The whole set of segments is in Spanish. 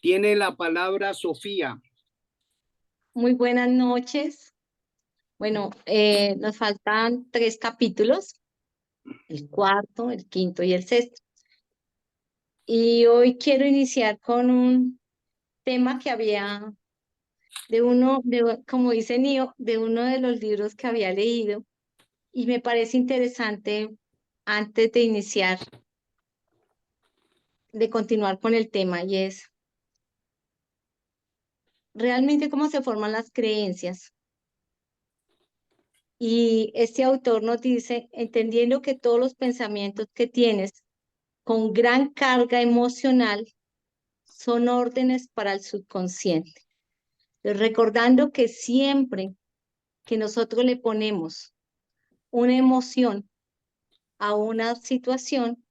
Tiene la palabra Sofía. Muy buenas noches. Bueno, nos faltan 3 capítulos, el cuarto, el quinto y el sexto. Y hoy quiero iniciar con un tema que había como dice Nio, de uno de los libros que había leído y me parece interesante antes de iniciar, de continuar con el tema y es realmente cómo se forman las creencias. Y este autor nos dice, entendiendo que todos los pensamientos que tienes con gran carga emocional son órdenes para el subconsciente. Recordando que siempre que nosotros le ponemos una emoción a una situación,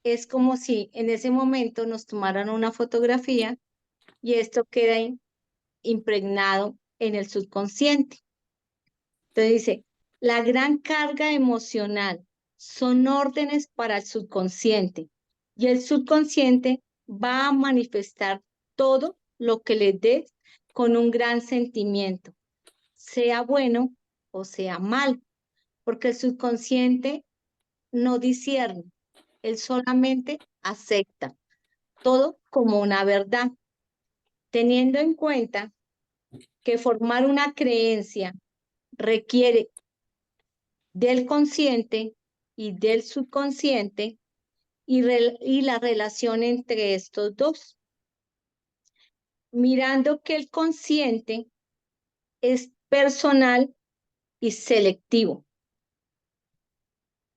es como si en ese momento nos tomaran una fotografía y esto queda impregnado en el subconsciente. Entonces dice, la gran carga emocional son órdenes para el subconsciente y el subconsciente va a manifestar todo lo que le des con un gran sentimiento, sea bueno o sea mal, porque el subconsciente no discierne, él solamente acepta todo como una verdad, teniendo en cuenta que formar una creencia requiere del consciente y del subconsciente y la relación entre estos dos. Mirando que el consciente es personal y selectivo,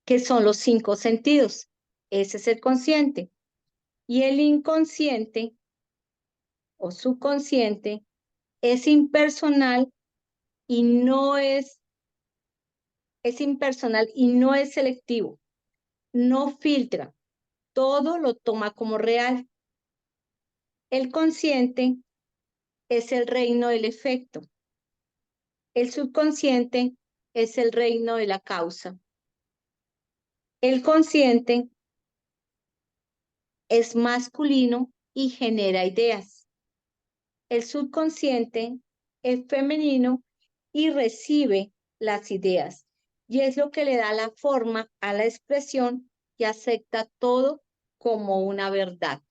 que son los 5 sentidos. Ese es el consciente. Y el inconsciente o subconsciente es impersonal y es impersonal y no es selectivo. No filtra, todo lo toma como real. El consciente es el reino del efecto. El subconsciente es el reino de la causa. El consciente es masculino y genera ideas. El subconsciente es femenino y recibe las ideas. Y es lo que le da la forma a la expresión y acepta todo como una verdad.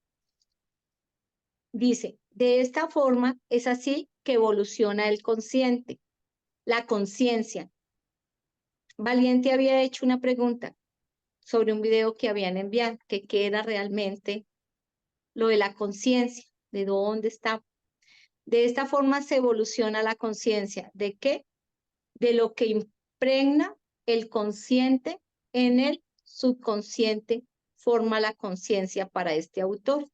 Dice, de esta forma es así que evoluciona el consciente, la conciencia. Valiente había hecho una pregunta sobre un video que habían enviado, que qué era realmente lo de la conciencia, de dónde está. De esta forma se evoluciona la conciencia. ¿De qué? De lo que impregna el consciente en el subconsciente, forma la conciencia para este autor.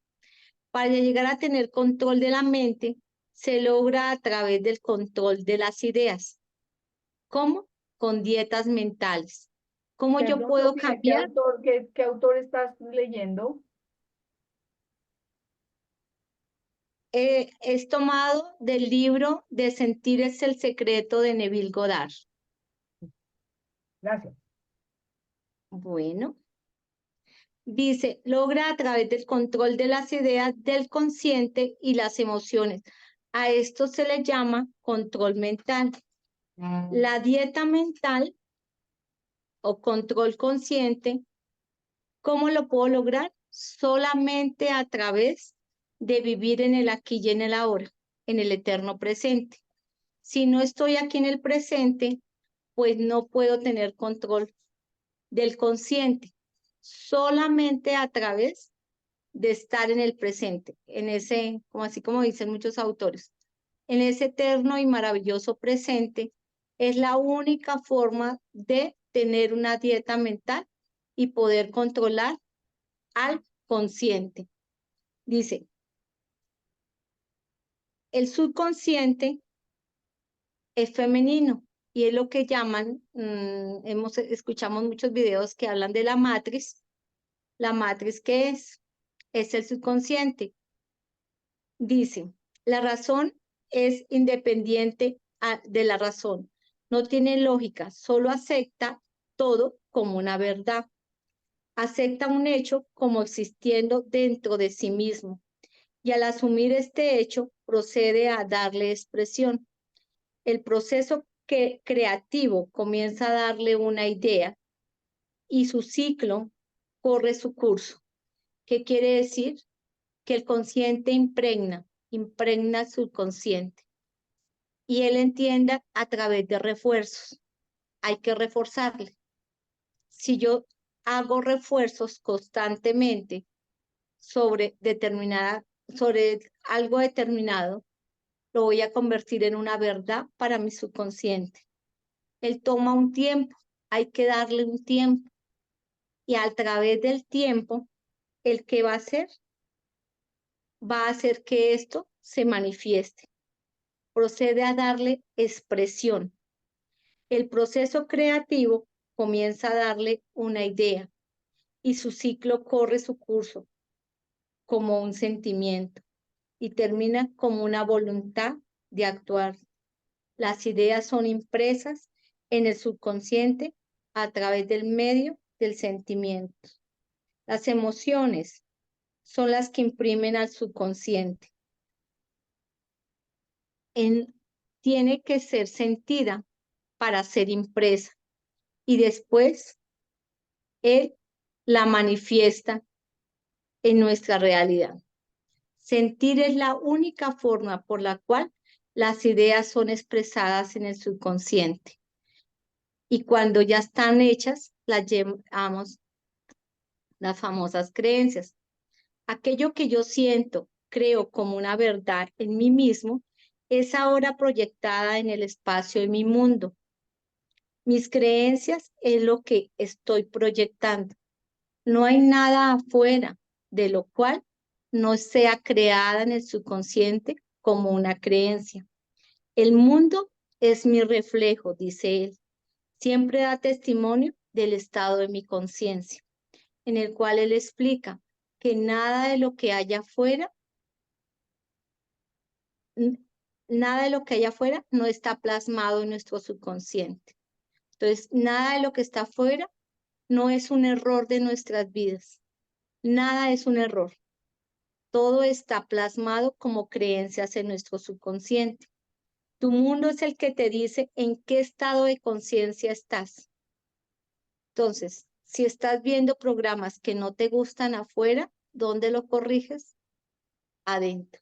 Para llegar a tener control de la mente, se logra a través del control de las ideas. ¿Cómo? Con dietas mentales. ¿Cómo yo Perdón, puedo Sofía, cambiar? qué autor estás leyendo? Es tomado del libro de Sentir es el secreto de Neville Goddard. Gracias. Bueno, dice, logra a través del control de las ideas del consciente y las emociones. A esto se le llama control mental. La dieta mental o control consciente, ¿cómo lo puedo lograr? Solamente a través de vivir en el aquí y en el ahora, en el eterno presente. Si no estoy aquí en el presente, pues no puedo tener control del consciente, solamente a través de estar en el presente, en ese, como así como dicen muchos autores, en ese eterno y maravilloso presente, es la única forma de tener una dieta mental y poder controlar al consciente. Dice, el subconsciente es femenino y es lo que llaman, escuchamos muchos videos que hablan de la matriz. La matriz, ¿qué es? Es el subconsciente. Dice, la razón es independiente de la razón. No tiene lógica, solo acepta todo como una verdad. Acepta un hecho como existiendo dentro de sí mismo y al asumir este hecho procede a darle expresión. El proceso creativo comienza a darle una idea y su ciclo corre su curso. ¿Qué quiere decir? Que el consciente impregna el subconsciente y él entienda a través de refuerzos. Hay que reforzarle. Si yo hago refuerzos constantemente sobre algo determinado, lo voy a convertir en una verdad para mi subconsciente. Él toma un tiempo, hay que darle un tiempo. Y a través del tiempo, ¿el qué va a hacer? Va a hacer que esto se manifieste. Procede a darle expresión. El proceso creativo comienza a darle una idea y su ciclo corre su curso como un sentimiento y termina como una voluntad de actuar. Las ideas son impresas en el subconsciente a través del medio del sentimiento. Las emociones son las que imprimen al subconsciente. Tiene que ser sentida para ser impresa y después él la manifiesta en nuestra realidad. Sentir es la única forma por la cual las ideas son expresadas en el subconsciente. Y cuando ya están hechas, las llamamos las famosas creencias. Aquello que yo siento, creo como una verdad en mí mismo, es ahora proyectada en el espacio de mi mundo. Mis creencias es lo que estoy proyectando. No hay nada afuera de lo cual no sea creada en el subconsciente como una creencia. El mundo es mi reflejo, dice él. Siempre da testimonio del estado de mi conciencia, en el cual él explica que nada de lo que haya afuera, nada de lo que haya afuera no está plasmado en nuestro subconsciente. Entonces, nada de lo que está afuera no es un error de nuestras vidas. Nada es un error. Todo está plasmado como creencias en nuestro subconsciente. Tu mundo es el que te dice en qué estado de conciencia estás. Entonces, si estás viendo programas que no te gustan afuera, ¿dónde lo corriges? Adentro.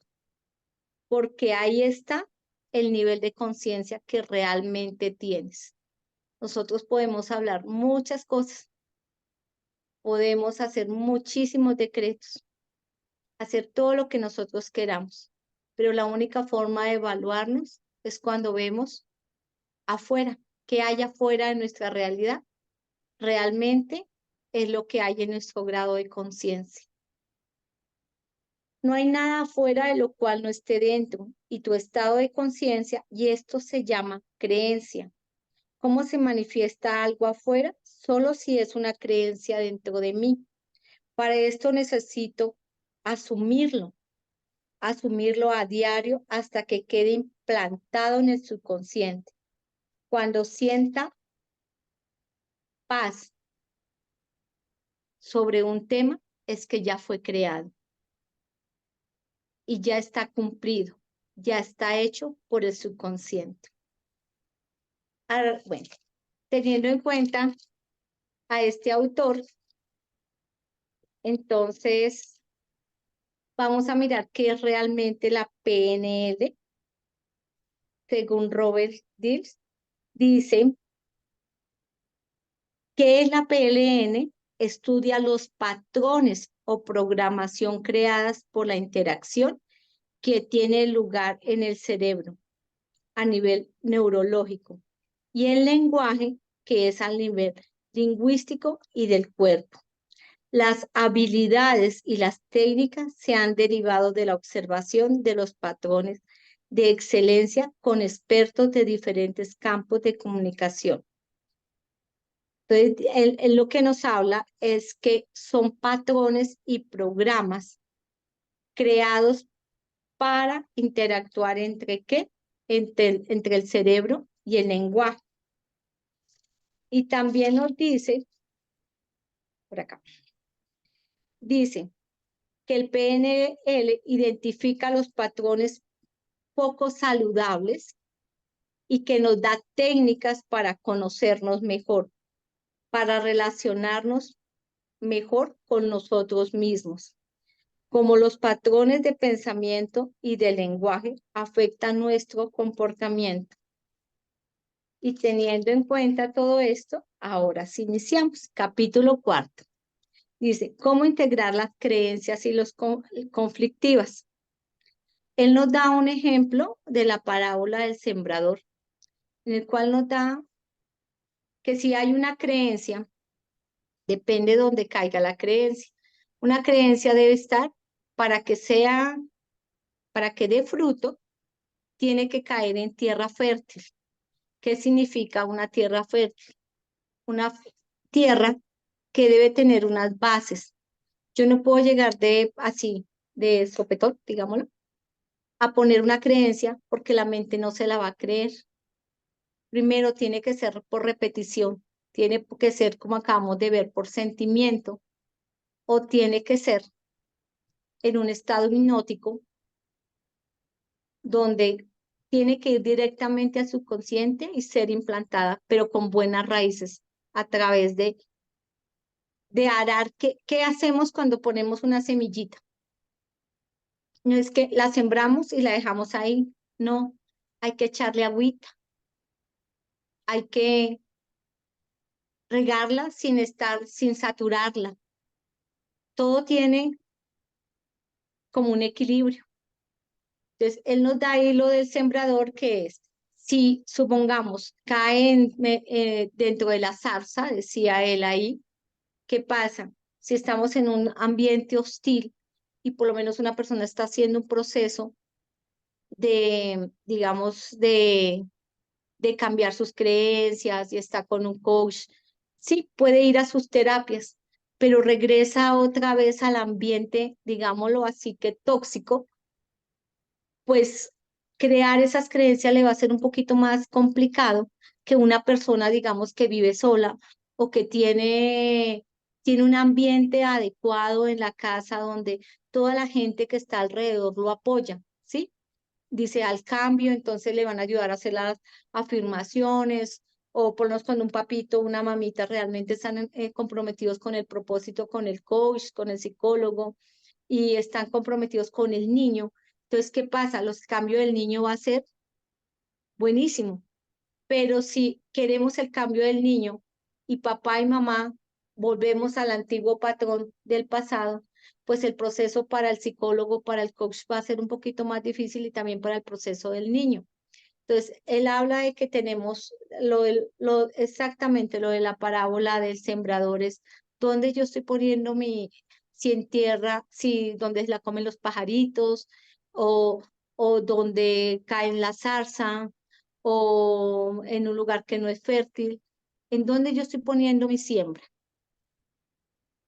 Porque ahí está el nivel de conciencia que realmente tienes. Nosotros podemos hablar muchas cosas, podemos hacer muchísimos decretos, hacer todo lo que nosotros queramos, pero la única forma de evaluarnos es cuando vemos afuera, qué hay afuera de nuestra realidad, realmente es lo que hay en nuestro grado de conciencia. No hay nada afuera de lo cual no esté dentro y tu estado de conciencia, y esto se llama creencia. ¿Cómo se manifiesta algo afuera? Solo si es una creencia dentro de mí. Para esto necesito asumirlo a diario hasta que quede implantado en el subconsciente. Cuando sienta paz sobre un tema, es que ya fue creado y ya está cumplido, ya está hecho por el subconsciente. Ahora, bueno, teniendo en cuenta a este autor, entonces vamos a mirar qué es realmente la PNL. Según Robert Dills, dice que es la PNL, estudia los patrones o programación creadas por la interacción que tiene lugar en el cerebro a nivel neurológico y el lenguaje que es a nivel lingüístico y del cuerpo. Las habilidades y las técnicas se han derivado de la observación de los patrones de excelencia con expertos de diferentes campos de comunicación. Entonces, él lo que nos habla es que son patrones y programas creados para interactuar entre ¿qué? Entre el cerebro y el lenguaje. Y también nos dice, por acá, dice que el PNL identifica los patrones poco saludables y que nos da técnicas para conocernos mejor, para relacionarnos mejor con nosotros mismos. Como los patrones de pensamiento y de lenguaje afectan nuestro comportamiento. Y teniendo en cuenta todo esto, ahora sí iniciamos. Capítulo 4. Dice, ¿cómo integrar las creencias y los conflictivas? Él nos da un ejemplo de la parábola del sembrador, en el cual nos da que si hay una creencia, depende de dónde caiga la creencia. Una creencia debe estar para que dé fruto, tiene que caer en tierra fértil. ¿Qué significa una tierra fértil? Una tierra que debe tener unas bases. Yo no puedo llegar de sopetón, digámoslo, a poner una creencia porque la mente no se la va a creer. Primero tiene que ser por repetición, tiene que ser como acabamos de ver, por sentimiento, o tiene que ser en un estado hipnótico donde tiene que ir directamente al subconsciente y ser implantada, pero con buenas raíces, a través de arar. ¿Qué hacemos cuando ponemos una semillita? No es que la sembramos y la dejamos ahí, no, hay que echarle agüita, hay que regarla sin saturarla. Todo tiene como un equilibrio. Entonces, él nos da ahí lo del sembrador, que es, si supongamos cae dentro de la zarza, decía él ahí, ¿qué pasa? Si estamos en un ambiente hostil y por lo menos una persona está haciendo un proceso digamos, de cambiar sus creencias y está con un coach, sí, puede ir a sus terapias, pero regresa otra vez al ambiente, digámoslo así, que tóxico, pues crear esas creencias le va a ser un poquito más complicado que una persona, digamos, que vive sola o que tiene un ambiente adecuado en la casa donde toda la gente que está alrededor lo apoya, ¿sí? Dice al cambio, entonces le van a ayudar a hacer las afirmaciones, o por lo menos cuando un papito, una mamita realmente están comprometidos con el propósito, con el coach, con el psicólogo, y están comprometidos con el niño. Entonces, ¿qué pasa? Los cambios del niño va a ser buenísimo, pero si queremos el cambio del niño y papá y mamá volvemos al antiguo patrón del pasado, pues el proceso para el psicólogo, para el coach va a ser un poquito más difícil y también para el proceso del niño. Entonces, él habla de que tenemos exactamente lo de la parábola del sembrador, es donde yo estoy poniendo si en tierra, si donde la comen los pajaritos, o, o donde cae en la zarza, o en un lugar que no es fértil, en donde yo estoy poniendo mi siembra.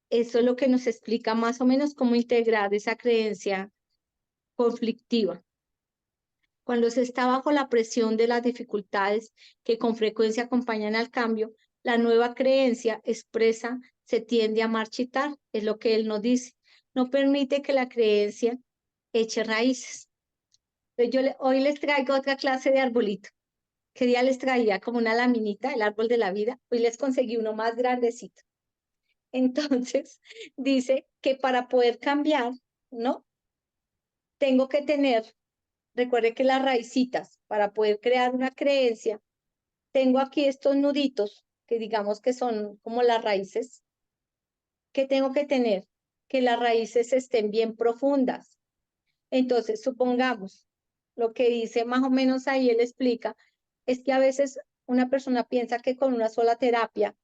Eso es lo que nos explica más o menos cómo integrar esa creencia conflictiva. Cuando se está bajo la presión de las dificultades que con frecuencia acompañan al cambio, la nueva creencia expresa se tiende a marchitar, es lo que él nos dice. No permite que la creencia eche raíces. Entonces hoy les traigo otra clase de arbolito. Que día les traía como una laminita, el árbol de la vida. Hoy les conseguí uno más grandecito. Entonces, dice que para poder cambiar, ¿no? Tengo que tener, recuerde que las raicitas, para poder crear una creencia, tengo aquí estos nuditos, que digamos que son como las raíces, que tengo que tener, que las raíces estén bien profundas. Entonces, supongamos, lo que dice más o menos ahí, él explica, es que a veces una persona piensa que con una sola terapia,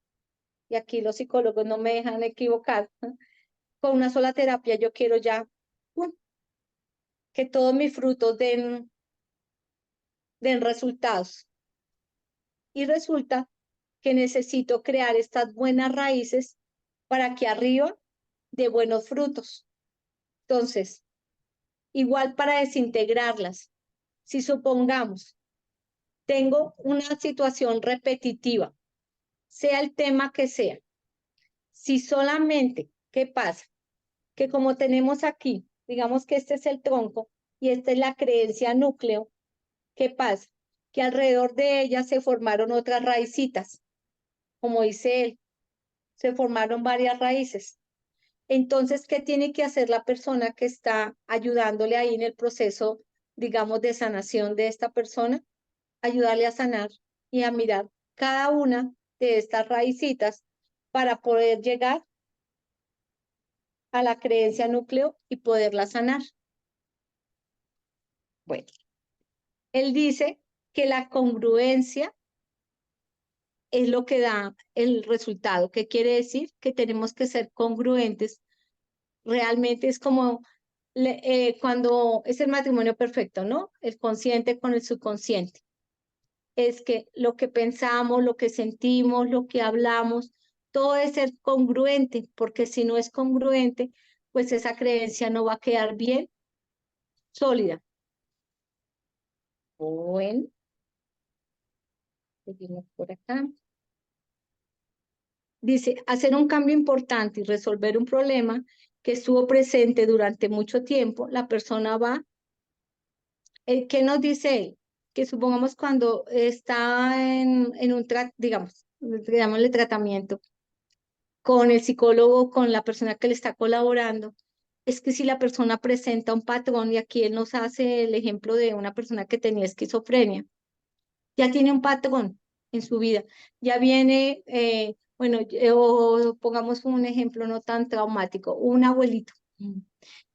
y aquí los psicólogos no me dejan equivocar, ¿no? Con una sola terapia yo quiero ya que todos mis frutos den resultados. Y resulta que necesito crear estas buenas raíces para que arriba dé buenos frutos. Entonces, igual para desintegrarlas, si supongamos, tengo una situación repetitiva, sea el tema que sea, si solamente, ¿qué pasa? que como tenemos aquí, digamos que este es el tronco y esta es la creencia núcleo, ¿qué pasa? Que alrededor de ella se formaron otras raícitas, como dice él, se formaron varias raíces. Entonces, ¿qué tiene que hacer la persona que está ayudándole ahí en el proceso, digamos, de sanación de esta persona? Ayudarle a sanar y a mirar cada una de estas raícitas para poder llegar a la creencia núcleo y poderla sanar. Bueno, él dice que la congruencia es lo que da el resultado. ¿Qué quiere decir? Que tenemos que ser congruentes. Realmente es como cuando es el matrimonio perfecto, ¿no? El consciente con el subconsciente. Es que lo que pensamos, lo que sentimos, lo que hablamos, todo es ser congruente, porque si no es congruente, pues esa creencia no va a quedar bien sólida. Bueno, seguimos por acá. Dice, hacer un cambio importante y resolver un problema que estuvo presente durante mucho tiempo, la persona va, ¿qué nos dice él? Que supongamos cuando está en un, digamos, digámosle tratamiento con el psicólogo, con la persona que le está colaborando, es que si la persona presenta un patrón, y aquí él nos hace el ejemplo de una persona que tenía esquizofrenia, ya tiene un patrón en su vida, ya viene, bueno, o pongamos un ejemplo no tan traumático, un abuelito,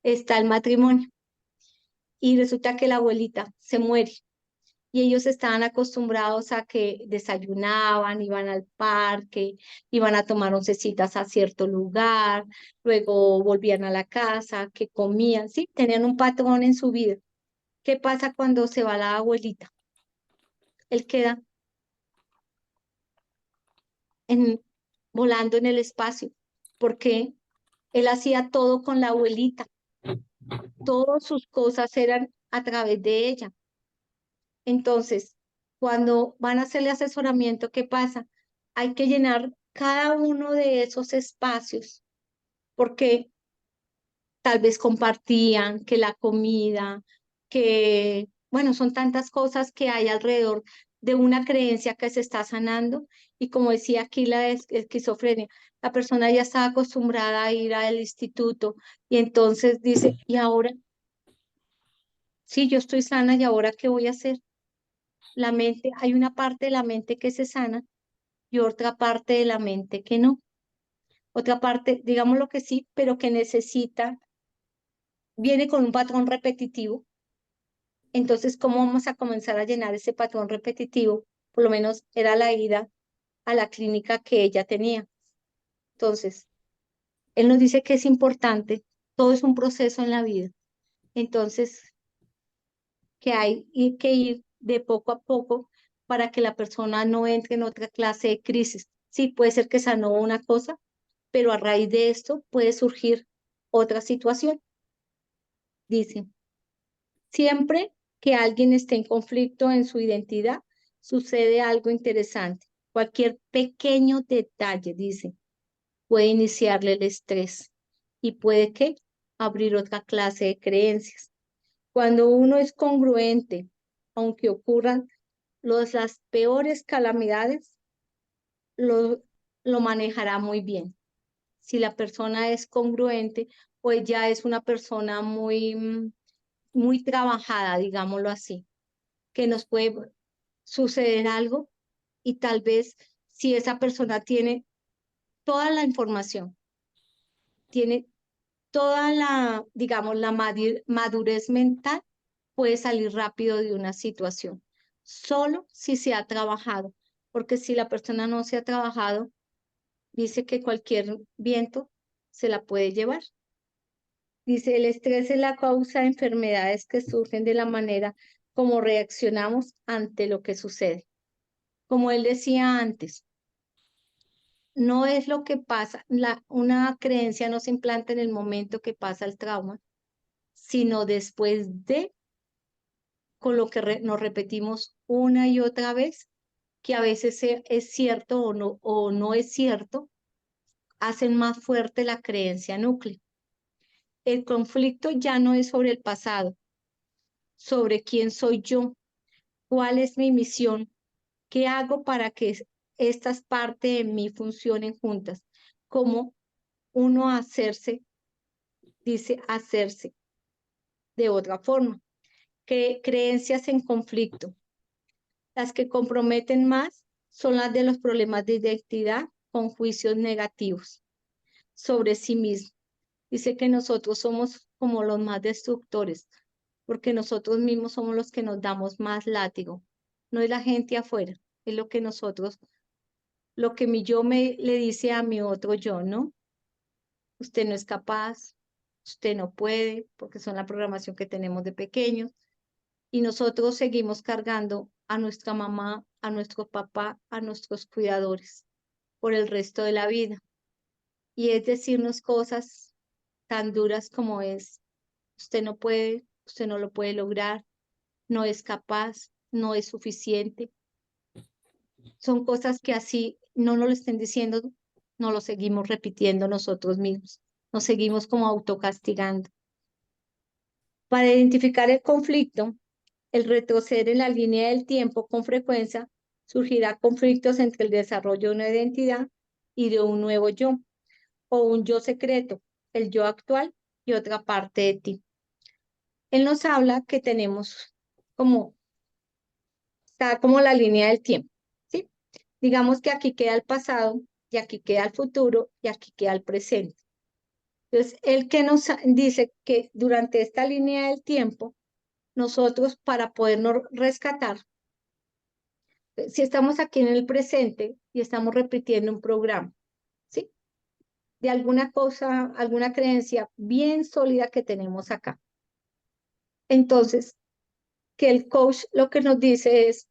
está el matrimonio, y resulta que la abuelita se muere. Y ellos estaban acostumbrados a que desayunaban, iban al parque, iban a tomar oncecitas a cierto lugar, luego volvían a la casa, que comían, ¿sí? Tenían un patrón en su vida. ¿Qué pasa cuando se va la abuelita? Él queda en, volando en el espacio, porque él hacía todo con la abuelita. Todas sus cosas eran a través de ella. Entonces, cuando van a hacerle asesoramiento, ¿qué pasa? Hay que llenar cada uno de esos espacios, porque tal vez compartían que la comida, que, bueno, son tantas cosas que hay alrededor de una creencia que se está sanando. Y como decía aquí la esquizofrenia, la persona ya está acostumbrada a ir al instituto y entonces dice, ¿y ahora? Sí, yo estoy sana, ¿y ahora qué voy a hacer? La mente, hay una parte de la mente que se sana y otra parte de la mente que no. Otra parte, digamos lo que sí, pero que necesita, viene con un patrón repetitivo. Entonces, ¿cómo vamos a comenzar a llenar ese patrón repetitivo? Por lo menos era la ida a la clínica que ella tenía. Entonces, él nos dice que es importante, todo es un proceso en la vida. Entonces, que hay que ir de poco a poco para que la persona no entre en otra clase de crisis. Sí, puede ser que sanó una cosa, pero a raíz de esto puede surgir otra situación. Dice, siempre que alguien esté en conflicto en su identidad, sucede algo interesante. Cualquier pequeño detalle, dice, puede iniciarle el estrés y puede que abrir otra clase de creencias. Cuando uno es congruente, aunque ocurran las peores calamidades, lo, lo manejará muy bien. Si la persona es congruente, pues ya es una persona muy, muy trabajada, digámoslo así, que nos puede suceder algo y tal vez si esa persona tiene toda la información, tiene toda la, digamos, la madurez mental, puede salir rápido de una situación, solo si se ha trabajado, porque si la persona no se ha trabajado, dice que cualquier viento se la puede llevar. Dice, el estrés es la causa de enfermedades que surgen de la manera como reaccionamos ante lo que sucede. Como él decía antes, no es lo que pasa, una creencia no se implanta en el momento que pasa el trauma, sino después de, con lo que nos repetimos una y otra vez, que a veces es cierto o no es cierto, hacen más fuerte la creencia núclea. el conflicto ya no es sobre el pasado, sobre quién soy yo, cuál es mi misión, qué hago para que estas partes de mí funcionen juntas, como uno hacerse, dice hacerse de otra forma, creencias en conflicto. Las que comprometen más son las de los problemas de identidad con juicios negativos sobre sí mismo. Dice que nosotros somos como los más destructores, porque nosotros mismos somos los que nos damos más látigo. No es la gente afuera, es lo que nosotros, lo que mi yo le dice a mi otro yo, ¿no? Usted no es capaz, usted no puede, porque son la programación que tenemos de pequeños. Y nosotros seguimos cargando a nuestra mamá, a nuestro papá, a nuestros cuidadores por el resto de la vida. Y es decirnos cosas tan duras como es, usted no puede, usted no lo puede lograr, no es capaz, no es suficiente. Son cosas que así no nos lo estén diciendo, no lo seguimos repitiendo nosotros mismos, nos seguimos como autocastigando. Para identificar el conflicto, el retroceder en la línea del tiempo con frecuencia surgirá conflictos entre el desarrollo de una identidad y de un nuevo yo, o un yo secreto, el yo actual y otra parte de ti. Él nos habla que tenemos está como la línea del tiempo, ¿sí? Digamos que aquí queda el pasado, y aquí queda el futuro, y aquí queda el presente. Entonces, él que nos dice que durante esta línea del tiempo, nosotros para podernos rescatar, si estamos aquí en el presente y estamos repitiendo un programa, ¿sí? De alguna cosa, alguna creencia bien sólida que tenemos acá. Entonces, que el coach lo que nos dice es,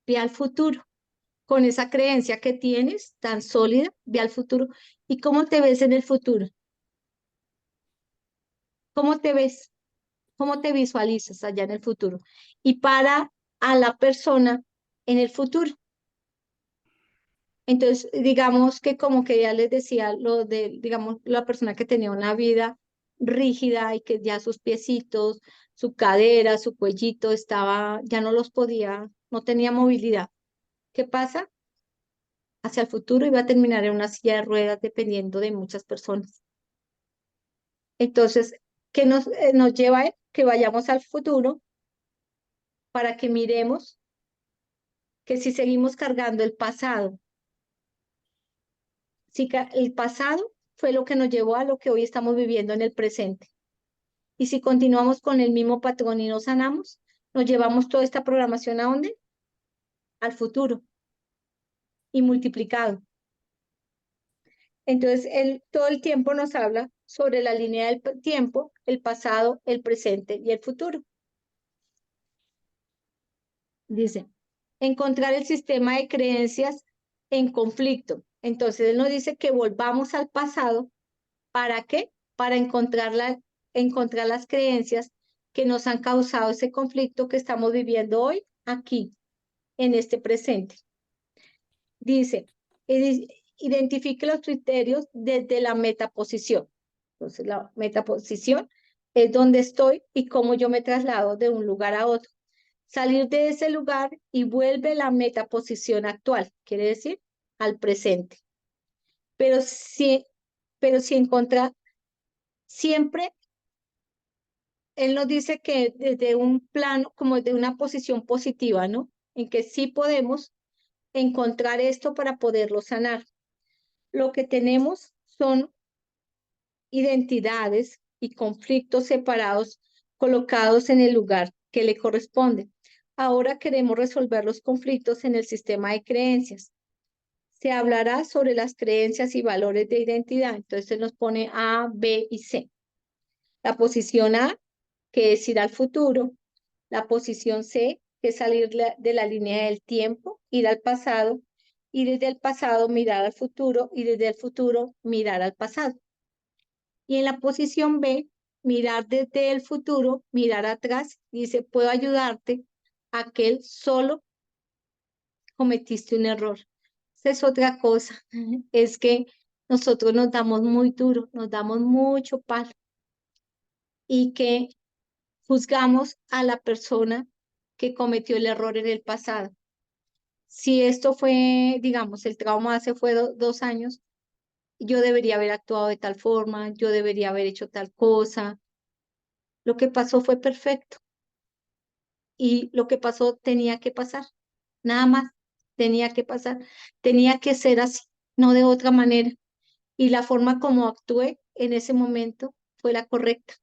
ve al futuro, con esa creencia que tienes tan sólida, ve al futuro. ¿Y cómo te ves en el futuro? ¿Cómo te ves? ¿Cómo te visualizas allá en el futuro? Y para a la persona en el futuro. Entonces, digamos que como que ya les decía lo de, digamos, la persona que tenía una vida rígida y que ya sus piecitos, su cadera, su cuellito estaba, ya no los podía, no tenía movilidad. ¿Qué pasa? Hacia el futuro iba a terminar en una silla de ruedas dependiendo de muchas personas. Entonces, ¿qué nos lleva a él? Que vayamos al futuro para que miremos que si seguimos cargando el pasado, si el pasado fue lo que nos llevó a lo que hoy estamos viviendo en el presente. Y si continuamos con el mismo patrón y no sanamos, nos llevamos toda esta programación ¿a dónde? Al futuro y multiplicado. Entonces, él todo el tiempo nos habla sobre la línea del tiempo, el pasado, el presente y el futuro. Dice, encontrar el sistema de creencias en conflicto. Entonces, él nos dice que volvamos al pasado. ¿Para qué? Para encontrar las creencias que nos han causado ese conflicto que estamos viviendo hoy, aquí, en este presente. Dice, identifique los criterios desde la metaposición. Entonces, la metaposición es donde estoy y cómo yo me traslado de un lugar a otro. Salir de ese lugar y vuelve la metaposición actual, quiere decir, al presente. Pero si encontrar, siempre él nos dice que desde un plano, como de una posición positiva, ¿no? En que sí podemos encontrar esto para poderlo sanar. Lo que tenemos son identidades y conflictos separados colocados en el lugar que le corresponde. Ahora queremos resolver los conflictos en el sistema de creencias. Se hablará sobre las creencias y valores de identidad. Entonces se nos pone A, B y C. La posición A, que es ir al futuro. La posición C, que es salir de la línea del tiempo, ir al pasado. Y desde el pasado mirar al futuro y desde el futuro mirar al pasado. Y en la posición B, mirar desde el futuro, mirar atrás, dice, puedo ayudarte a que solo cometiste un error. Esa es otra cosa, es que nosotros nos damos muy duro, nos damos mucho palo, y que juzgamos a la persona que cometió el error en el pasado. Si esto fue, digamos, el trauma hace fue 2 años, yo debería haber actuado de tal forma, yo debería haber hecho tal cosa. Lo que pasó fue perfecto y lo que pasó tenía que pasar, nada más tenía que pasar, tenía que ser así, no de otra manera. Y la forma como actué en ese momento fue la correcta.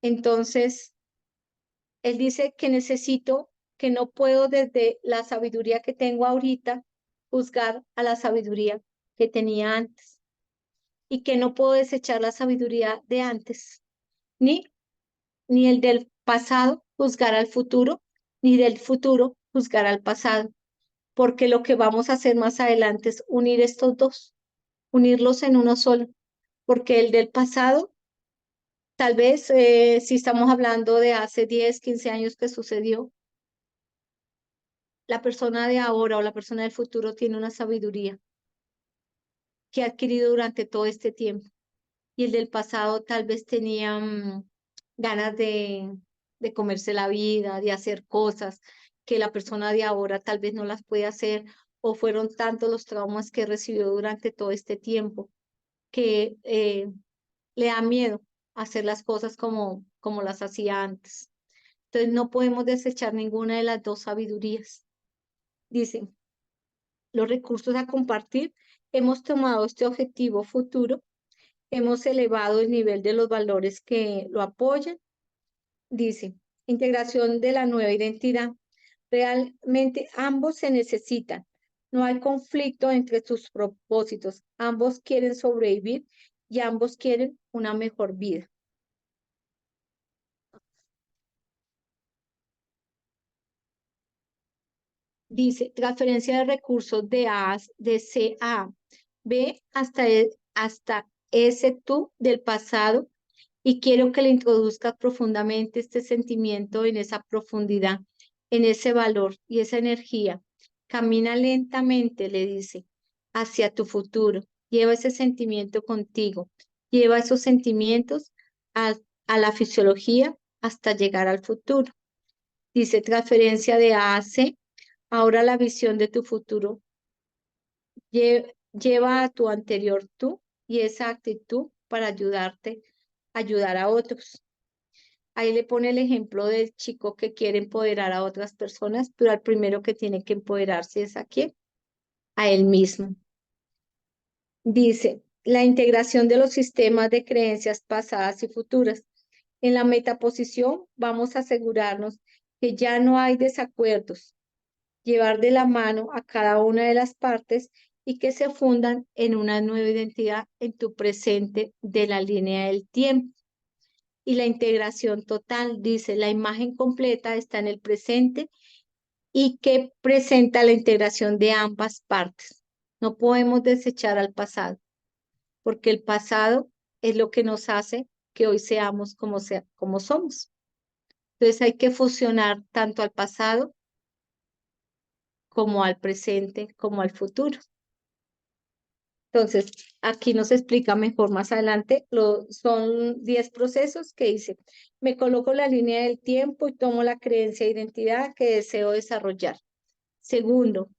Entonces, él dice que necesito, que no puedo desde la sabiduría que tengo ahorita juzgar a la sabiduría que tenía antes y que no puedo desechar la sabiduría de antes, ni, ni el del pasado juzgar al futuro, ni del futuro juzgar al pasado, porque lo que vamos a hacer más adelante es unir estos dos, unirlos en uno solo, porque el del pasado, tal vez si estamos hablando de hace 10, 15 años que sucedió, la persona de ahora o la persona del futuro tiene una sabiduría que ha adquirido durante todo este tiempo. Y el del pasado tal vez tenía ganas de comerse la vida, de hacer cosas que la persona de ahora tal vez no las puede hacer, o fueron tantos los traumas que recibió durante todo este tiempo que le da miedo hacer las cosas como las hacía antes. Entonces no podemos desechar ninguna de las dos sabidurías. Dicen, los recursos a compartir, hemos tomado este objetivo futuro, hemos elevado el nivel de los valores que lo apoyan. Dice, integración de la nueva identidad. Realmente ambos se necesitan. No hay conflicto entre sus propósitos. Ambos quieren sobrevivir y ambos quieren una mejor vida. Dice, transferencia de recursos de C a B hasta ese tú del pasado, y quiero que le introduzcas profundamente este sentimiento en esa profundidad, en ese valor y esa energía. Camina lentamente, le dice, hacia tu futuro. Lleva ese sentimiento contigo. Lleva esos sentimientos a la fisiología hasta llegar al futuro. Dice transferencia de A a C. Ahora la visión de tu futuro lleva a tu anterior tú y esa actitud para ayudar a otros. Ahí le pone el ejemplo del chico que quiere empoderar a otras personas, pero al primero que tiene que empoderarse es a quién, a él mismo. Dice, la integración de los sistemas de creencias pasadas y futuras. En la metaposición vamos a asegurarnos que ya no hay desacuerdos, llevar de la mano a cada una de las partes y que se fundan en una nueva identidad en tu presente de la línea del tiempo. Y la integración total, dice, la imagen completa está en el presente y que presenta la integración de ambas partes. No podemos desechar al pasado, porque el pasado es lo que nos hace que hoy seamos como somos. Entonces hay que fusionar tanto al pasado como al presente, como al futuro. Entonces, aquí nos explica mejor más adelante, son 10 procesos que dice, me coloco la línea del tiempo y tomo la creencia de identidad que deseo desarrollar. Segundo,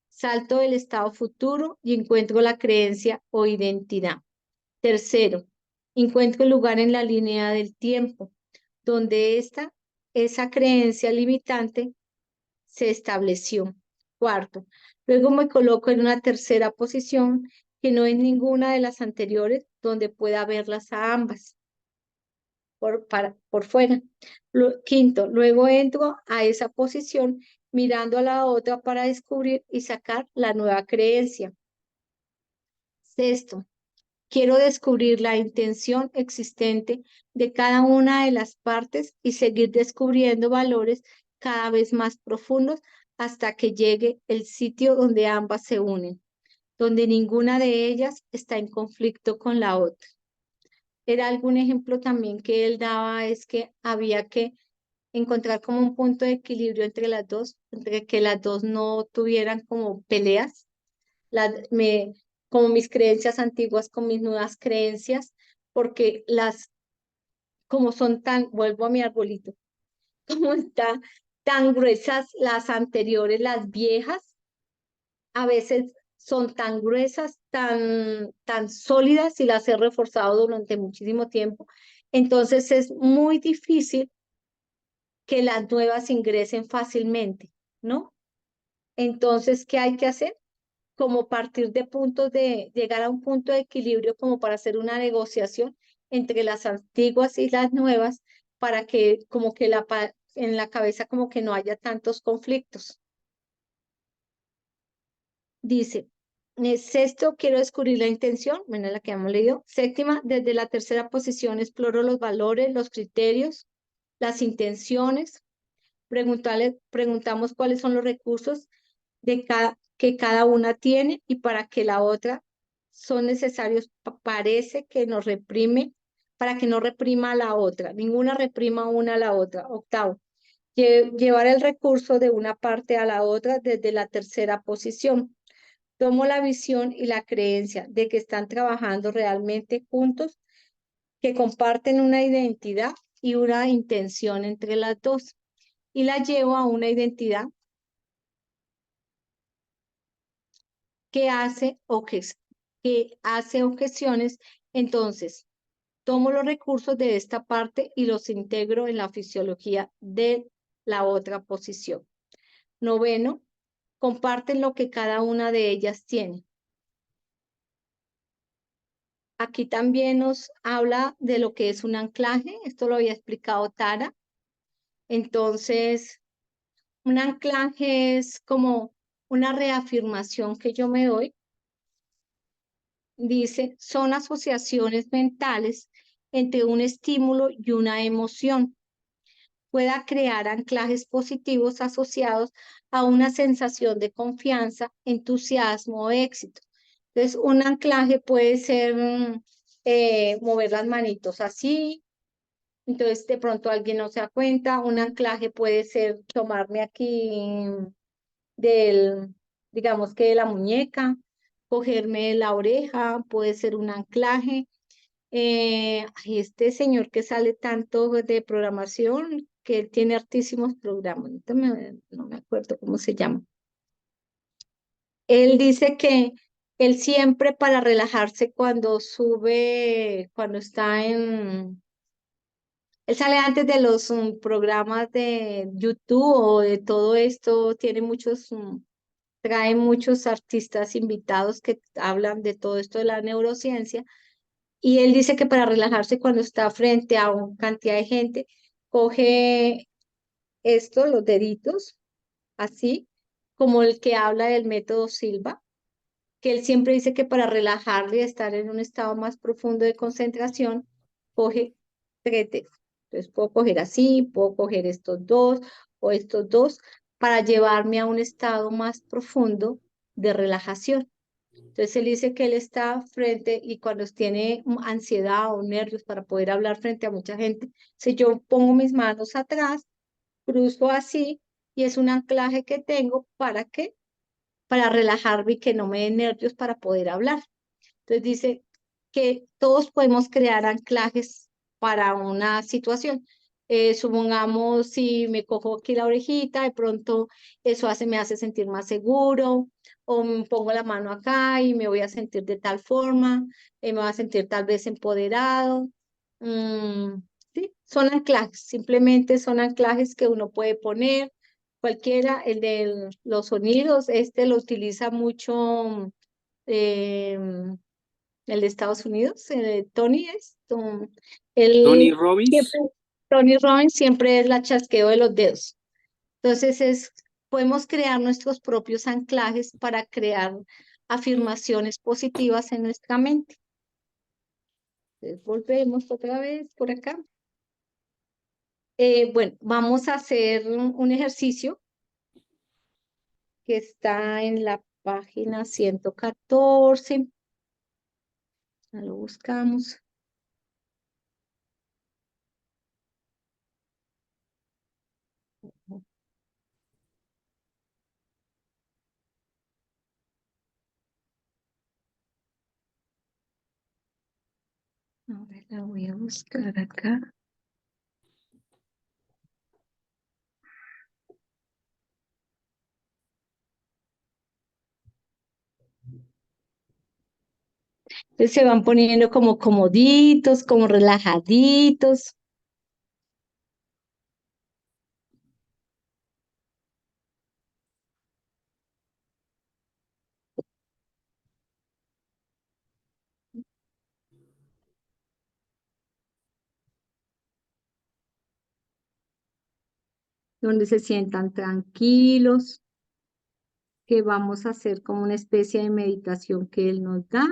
salto del estado futuro y encuentro la creencia o identidad. Tercero, encuentro el lugar en la línea del tiempo, donde esa creencia limitante se estableció. Cuarto, luego me coloco en una tercera posición que no es ninguna de las anteriores, donde pueda verlas a ambas por fuera. Quinto, luego entro a esa posición mirando a la otra para descubrir y sacar la nueva creencia. Sexto, quiero descubrir la intención existente de cada una de las partes y seguir descubriendo valores cada vez más profundos hasta que llegue el sitio donde ambas se unen, donde ninguna de ellas está en conflicto con la otra. Era algún ejemplo también que él daba, es que había que encontrar como un punto de equilibrio entre las dos, entre que las dos no tuvieran como peleas, como mis creencias antiguas con mis nuevas creencias, porque como son tan, vuelvo a mi arbolito, como están tan gruesas las anteriores, las viejas, a veces son tan gruesas, tan sólidas y las he reforzado durante muchísimo tiempo. Entonces es muy difícil que las nuevas ingresen fácilmente, ¿no? Entonces, ¿qué hay que hacer? Como partir de puntos de llegar a un punto de equilibrio como para hacer una negociación entre las antiguas y las nuevas para que como que en la cabeza como que no haya tantos conflictos. Dice, sexto, quiero descubrir la intención, bueno, la que hemos leído. Séptima, desde la tercera posición exploro los valores, los criterios, las intenciones. Preguntamos cuáles son los recursos que cada una tiene y para que la otra son necesarios. Parece que nos reprime, para que no reprima a la otra. Ninguna reprima una a la otra. Octavo, llevar el recurso de una parte a la otra desde la tercera posición. Tomo la visión y la creencia de que están trabajando realmente juntos, que comparten una identidad y una intención entre las dos, y la llevo a una identidad que hace objeciones. Entonces, tomo los recursos de esta parte y los integro en la fisiología de la otra posición. Noveno, comparten lo que cada una de ellas tiene. Aquí también nos habla de lo que es un anclaje. Esto lo había explicado Tara. Entonces, un anclaje es como una reafirmación que yo me doy. Dice, son asociaciones mentales entre un estímulo y una emoción. Pueda crear anclajes positivos asociados a una sensación de confianza, entusiasmo o éxito. Entonces, un anclaje puede ser mover las manitos así. Entonces, de pronto alguien no se da cuenta. Un anclaje puede ser tomarme aquí del, digamos que de la muñeca, cogerme la oreja, puede ser un anclaje. Ay, este señor que sale tanto de programación, que él tiene hartísimos programas, ahorita no me acuerdo cómo se llama. Él dice que él siempre para relajarse cuando sube, cuando está él sale antes de los programas de YouTube o de todo esto, tiene trae muchos artistas invitados que hablan de todo esto de la neurociencia. Y él dice que para relajarse cuando está frente a una cantidad de gente, coge esto, los deditos, así, como el que habla del método Silva, que él siempre dice que para relajarle y estar en un estado más profundo de concentración, coge tres dedos. Entonces puedo coger así, puedo coger estos dos o estos dos para llevarme a un estado más profundo de relajación. Entonces él dice que él está frente y cuando tiene ansiedad o nervios para poder hablar frente a mucha gente, si yo pongo mis manos atrás, cruzo así y es un anclaje que tengo para que para relajarme y que no me den nervios para poder hablar. Entonces dice que todos podemos crear anclajes para una situación. Supongamos si me cojo aquí la orejita, de pronto eso me hace sentir más seguro, o me pongo la mano acá y me voy a sentir de tal forma, me voy a sentir tal vez empoderado. Sí, son anclajes, simplemente son anclajes que uno puede poner, cualquiera, el de los sonidos, este lo utiliza mucho. em, el de Estados Unidos, Tony es, Tony él Robbins. siempre, Tony Robbins siempre es la chasqueo de los dedos. Entonces podemos crear nuestros propios anclajes para crear afirmaciones positivas en nuestra mente. Entonces, volvemos otra vez por acá. Bueno, vamos a hacer un ejercicio que está en la página 114. Ya lo buscamos. A ver, la voy a buscar acá. Entonces se van poniendo como comoditos, como relajaditos. Donde se sientan tranquilos, que vamos a hacer como una especie de meditación que Él nos da.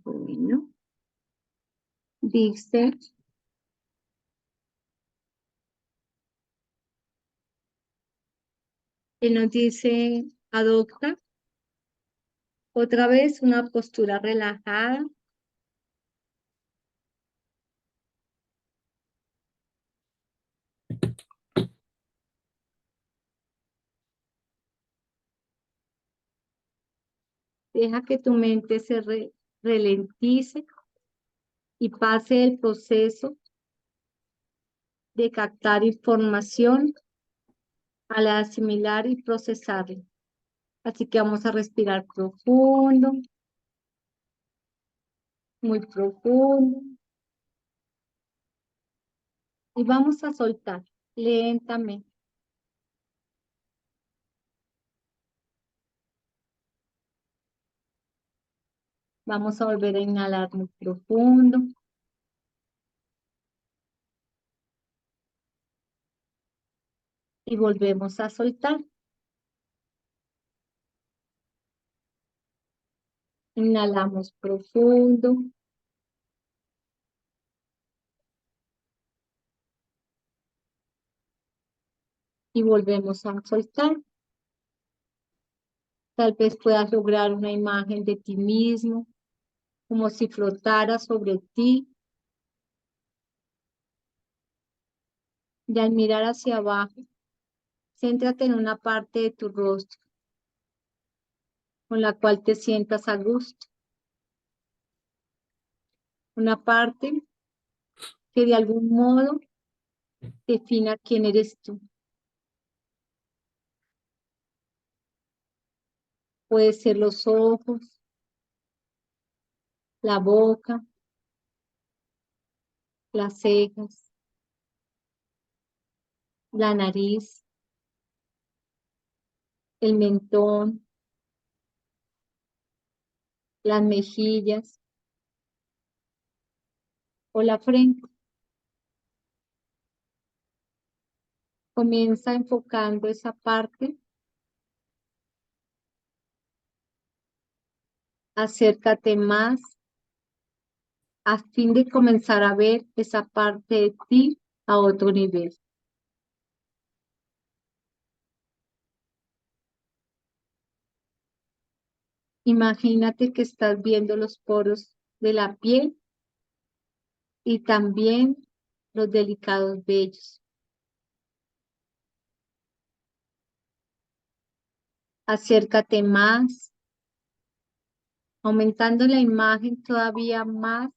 Bueno, dice, Él nos dice, adopta otra vez una postura relajada. Deja que tu mente se ralentice y pase el proceso de captar información al asimilar y procesarla. Así que vamos a respirar profundo, muy profundo. Y vamos a soltar lentamente. Vamos a volver a inhalar muy profundo. Y volvemos a soltar. Inhalamos profundo. Y volvemos a soltar. Tal vez puedas lograr una imagen de ti mismo, como si flotara sobre ti. Y al mirar hacia abajo, céntrate en una parte de tu rostro con la cual te sientas a gusto. Una parte que de algún modo defina quién eres tú. Puede ser los ojos, la boca, las cejas, la nariz, el mentón, las mejillas o la frente. Comienza enfocando esa parte. Acércate más a fin de comenzar a ver esa parte de ti a otro nivel. Imagínate que estás viendo los poros de la piel y también los delicados vellos. Acércate más, aumentando la imagen todavía más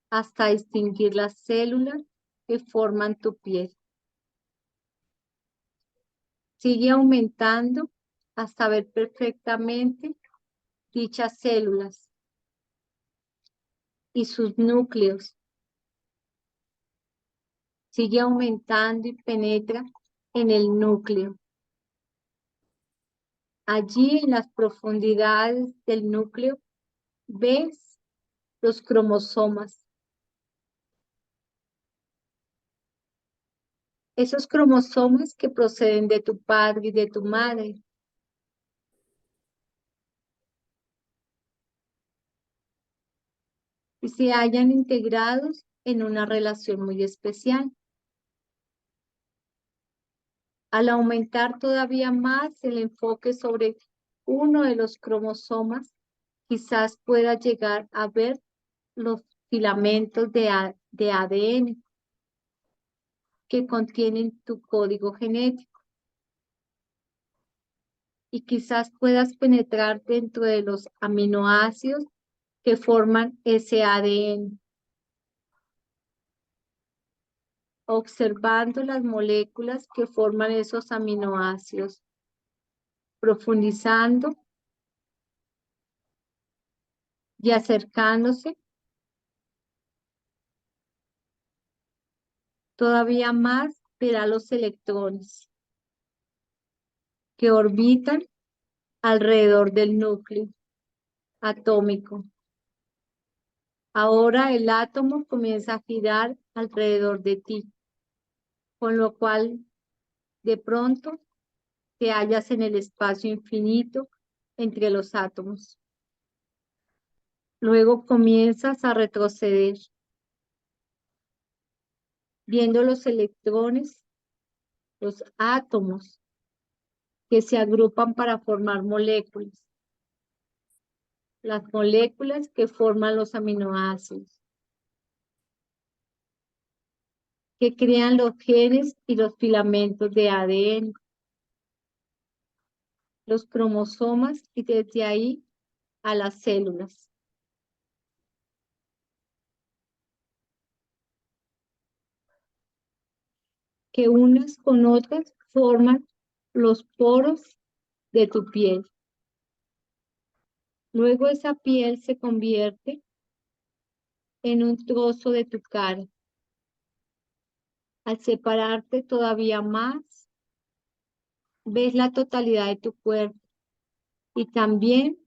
hasta distinguir las células que forman tu piel. Sigue aumentando hasta ver perfectamente dichas células y sus núcleos. Sigue aumentando y penetra en el núcleo. Allí en las profundidades del núcleo ves los cromosomas. Esos cromosomas que proceden de tu padre y de tu madre. Y se hallan integrados en una relación muy especial. Al aumentar todavía más el enfoque sobre uno de los cromosomas, quizás pueda llegar a ver los filamentos de ADN que contienen tu código genético. Y quizás puedas penetrar dentro de los aminoácidos que forman ese ADN, observando las moléculas que forman esos aminoácidos, profundizando y acercándose todavía más, verá los electrones que orbitan alrededor del núcleo atómico. Ahora el átomo comienza a girar alrededor de ti, con lo cual de pronto te hallas en el espacio infinito entre los átomos. Luego comienzas a retroceder, viendo los electrones, los átomos que se agrupan para formar moléculas, las moléculas que forman los aminoácidos, que crean los genes y los filamentos de ADN, los cromosomas y desde ahí a las células. Que unas con otras forman los poros de tu piel. Luego esa piel se convierte en un trozo de tu cara. Al separarte todavía más, ves la totalidad de tu cuerpo y también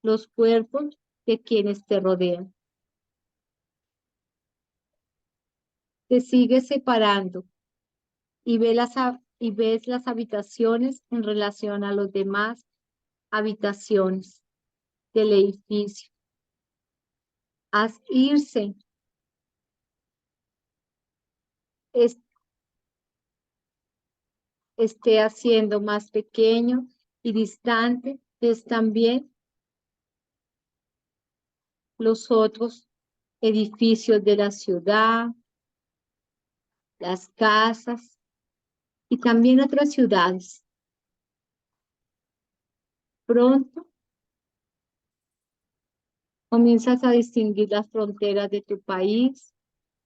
los cuerpos de quienes te rodean. Te sigues separando y ves las habitaciones en relación a los demás habitaciones del edificio. Haz irse esté haciendo más pequeño y distante, es también los otros edificios de la ciudad, las casas y también otras ciudades. Pronto comienzas a distinguir las fronteras de tu país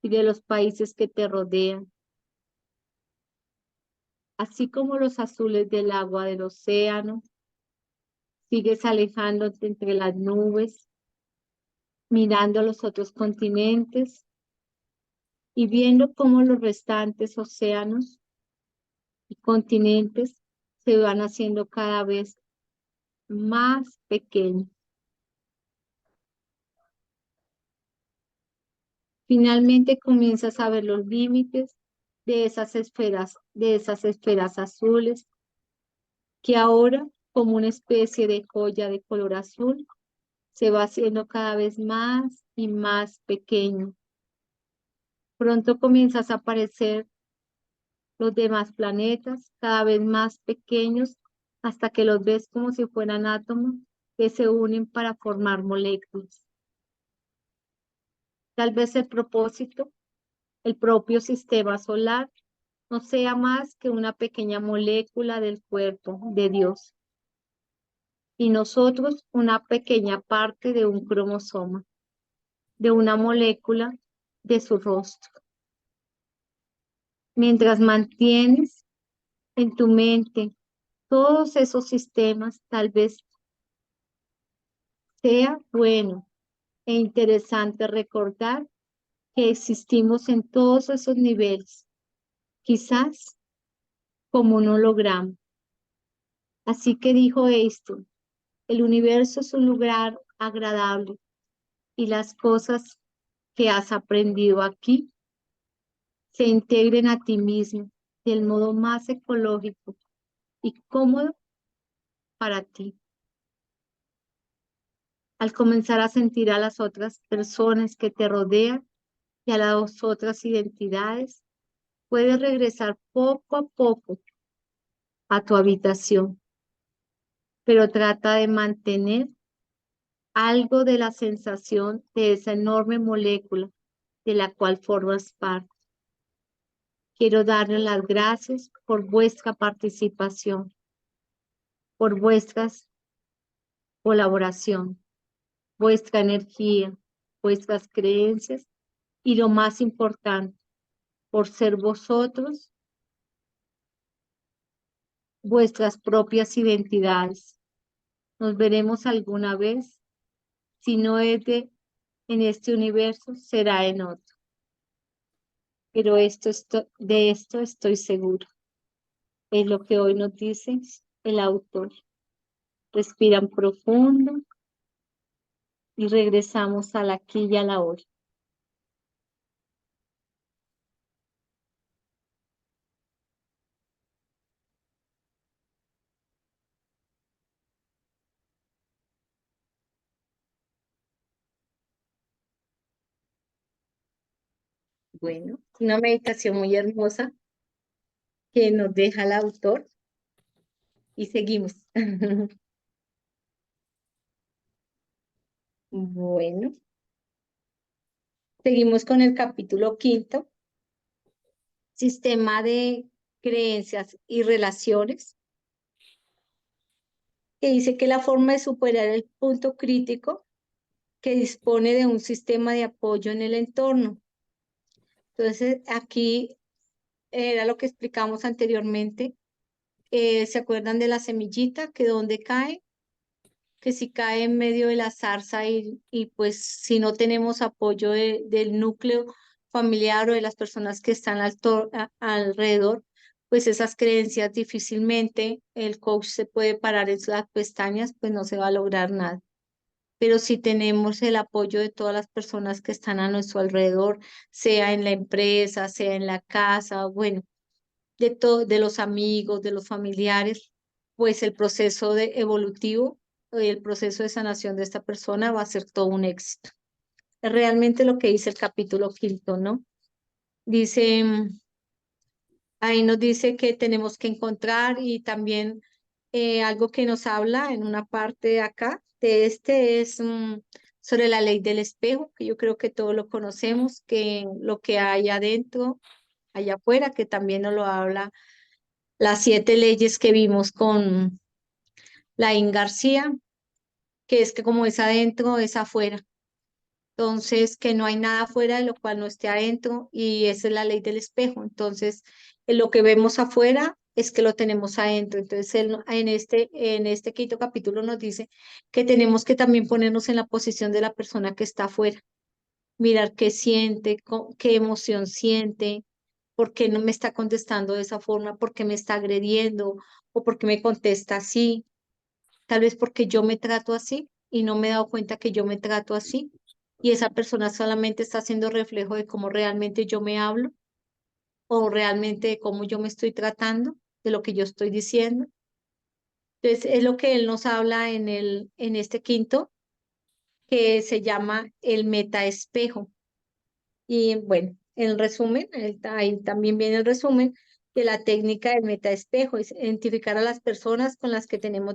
y de los países que te rodean, así como los azules del agua del océano. Sigues alejándote entre las nubes, mirando los otros continentes y viendo cómo los restantes océanos y continentes se van haciendo cada vez más pequeños. Finalmente comienzas a ver los límites de esas esferas azules, que ahora, como una especie de joya de color azul, se va haciendo cada vez más y más pequeño. Pronto comienzas a aparecer los demás planetas, cada vez más pequeños, hasta que los ves como si fueran átomos que se unen para formar moléculas. Tal vez el propósito, el propio sistema solar, no sea más que una pequeña molécula del cuerpo de Dios, y nosotros una pequeña parte de un cromosoma, de una molécula de su rostro. Mientras mantienes en tu mente todos esos sistemas, tal vez sea bueno e interesante recordar que existimos en todos esos niveles, quizás como un holograma. Así que dijo esto, el universo es un lugar agradable y las cosas que has aprendido aquí se integren a ti mismo del modo más ecológico y cómodo para ti. Al comenzar a sentir a las otras personas que te rodean y a las otras identidades, puedes regresar poco a poco a tu habitación, pero trata de mantener algo de la sensación de esa enorme molécula de la cual formas parte. Quiero darles las gracias por vuestra participación, por vuestra colaboración, vuestra energía, vuestras creencias y lo más importante, por ser vosotros vuestras propias identidades. Nos veremos alguna vez, si no es en este universo, será en otro. Pero de esto estoy seguro. Es lo que hoy nos dice el autor. Respiran profundo y regresamos al aquí y a la hora. Bueno, una meditación muy hermosa que nos deja el autor y seguimos. Bueno, seguimos con el capítulo 5, sistema de creencias y relaciones, que dice que la forma de superar el punto crítico que dispone de un sistema de apoyo en el entorno. Entonces, aquí era lo que explicamos anteriormente. ¿Se acuerdan de la semillita? Que donde cae, que si cae en medio de la zarza y pues si no tenemos apoyo del núcleo familiar o de las personas que están alrededor, pues esas creencias difícilmente el coach se puede parar en las pestañas, pues no se va a lograr nada. Pero si tenemos el apoyo de todas las personas que están a nuestro alrededor, sea en la empresa, sea en la casa, bueno, de los amigos, de los familiares, pues el proceso evolutivo, el proceso de sanación de esta persona va a ser todo un éxito. Es realmente lo que dice el capítulo 5, ¿no? Dice, ahí nos dice que tenemos que encontrar y también algo que nos habla en una parte de acá, de este es sobre la ley del espejo, que yo creo que todos lo conocemos, que lo que hay adentro, allá afuera, que también nos lo habla las 7 leyes que vimos con Laín García, que es que como es adentro, es afuera. Entonces, que no hay nada afuera de lo cual no esté adentro y esa es la ley del espejo. Entonces, lo que vemos afuera es que lo tenemos adentro. Entonces, él en este 5º capítulo nos dice que tenemos que también ponernos en la posición de la persona que está afuera, mirar qué siente, qué emoción siente, por qué no me está contestando de esa forma, por qué me está agrediendo o por qué me contesta así. Tal vez porque yo me trato así y no me he dado cuenta que yo me trato así y esa persona solamente está haciendo reflejo de cómo realmente yo me hablo o realmente de cómo yo me estoy tratando, de lo que yo estoy diciendo. Entonces, es lo que él nos habla en este 5º, que se llama el metaespejo. Y bueno, en resumen, ahí también viene el resumen de la técnica del metaespejo, es identificar a las personas con las que tenemos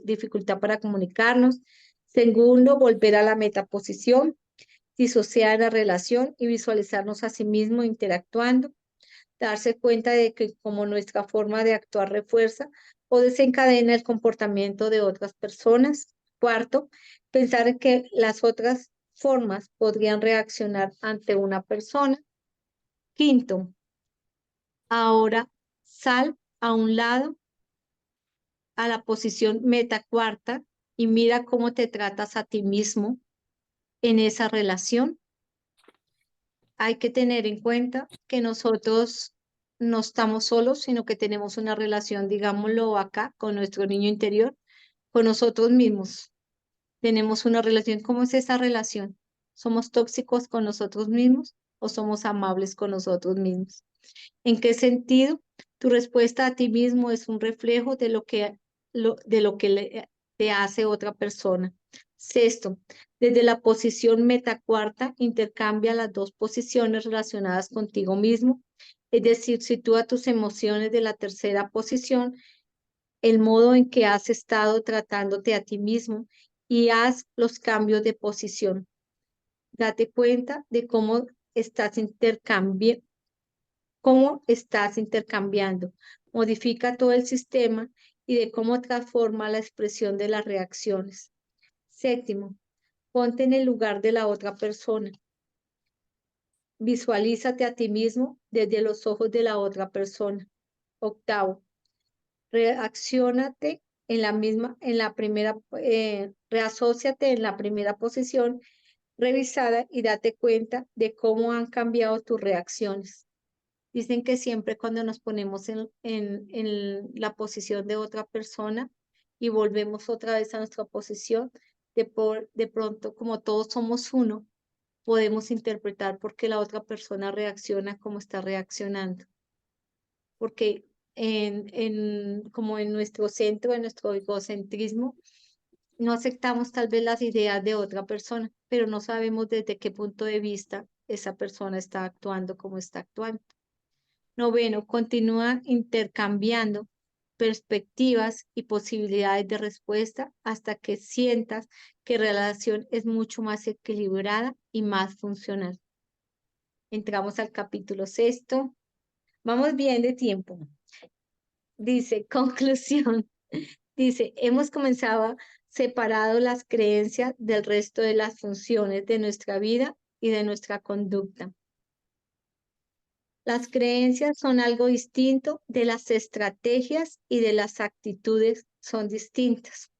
dificultad para comunicarnos. Segundo, volver a la metaposición, disociar la relación y visualizarnos a sí mismo interactuando. Darse cuenta de que como nuestra forma de actuar refuerza o desencadena el comportamiento de otras personas. Cuarto, pensar que las otras formas podrían reaccionar ante una persona. Quinto, ahora sal a un lado a la posición meta cuarta y mira cómo te tratas a ti mismo en esa relación. Hay que tener en cuenta que nosotros no estamos solos, sino que tenemos una relación, digámoslo acá, con nuestro niño interior, con nosotros mismos. Tenemos una relación. ¿Cómo es esa relación? ¿Somos tóxicos con nosotros mismos o somos amables con nosotros mismos? ¿En qué sentido? Tu respuesta a ti mismo es un reflejo de lo que te hace otra persona. Sexto, desde la posición metacuarta, intercambia las dos posiciones relacionadas contigo mismo, es decir, sitúa tus emociones de la tercera posición el modo en que has estado tratándote a ti mismo y haz los cambios de posición. Date cuenta de cómo estás intercambiando. Modifica todo el sistema y de cómo transforma la expresión de las reacciones. Séptimo, ponte en el lugar de la otra persona. Visualízate a ti mismo desde los ojos de la otra persona. Octavo, reacciónate reasóciate en la primera posición revisada y date cuenta de cómo han cambiado tus reacciones. Dicen que siempre cuando nos ponemos en la posición de otra persona y volvemos otra vez a nuestra posición, de pronto, como todos somos uno, podemos interpretar por qué la otra persona reacciona como está reaccionando. Porque como en nuestro centro, en nuestro egocentrismo, no aceptamos tal vez las ideas de otra persona, pero no sabemos desde qué punto de vista esa persona está actuando como está actuando. Noveno, continúa intercambiando perspectivas y posibilidades de respuesta hasta que sientas que la relación es mucho más equilibrada y más funcional. Entramos al capítulo 6. Vamos bien de tiempo. Dice, conclusión. Dice, hemos comenzado separado las creencias del resto de las funciones de nuestra vida y de nuestra conducta. Las creencias son algo distinto de las estrategias y de las actitudes son distintas.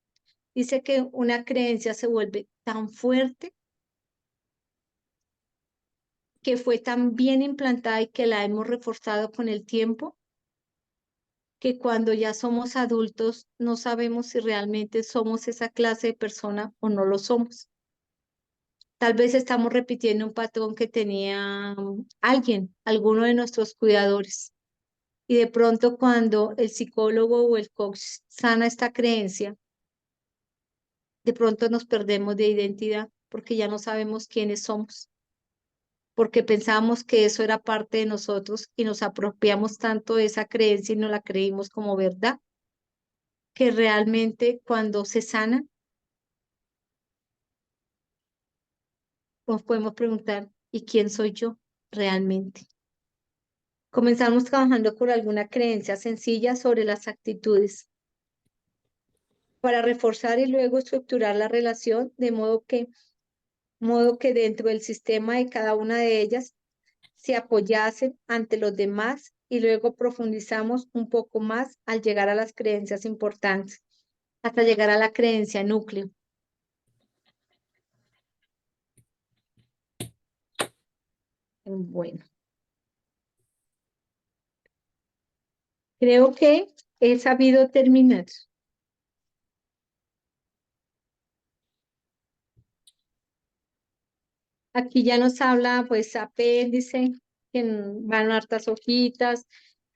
Dice que una creencia se vuelve tan fuerte que fue tan bien implantada y que la hemos reforzado con el tiempo, que cuando ya somos adultos no sabemos si realmente somos esa clase de persona o no lo somos. Tal vez estamos repitiendo un patrón que tenía alguno de nuestros cuidadores. Y de pronto cuando el psicólogo o el coach sana esta creencia, de pronto nos perdemos de identidad porque ya no sabemos quiénes somos. Porque pensábamos que eso era parte de nosotros y nos apropiamos tanto de esa creencia y no la creímos como verdad, que realmente cuando se sana, nos podemos preguntar, ¿y quién soy yo realmente? Comenzamos trabajando con alguna creencia sencilla sobre las actitudes para reforzar y luego estructurar la relación de modo que dentro del sistema de cada una de ellas se apoyasen ante los demás y luego profundizamos un poco más al llegar a las creencias importantes, hasta llegar a la creencia núcleo. Bueno, creo que he sabido terminar. Aquí ya nos habla, pues, apéndice, que van hartas hojitas,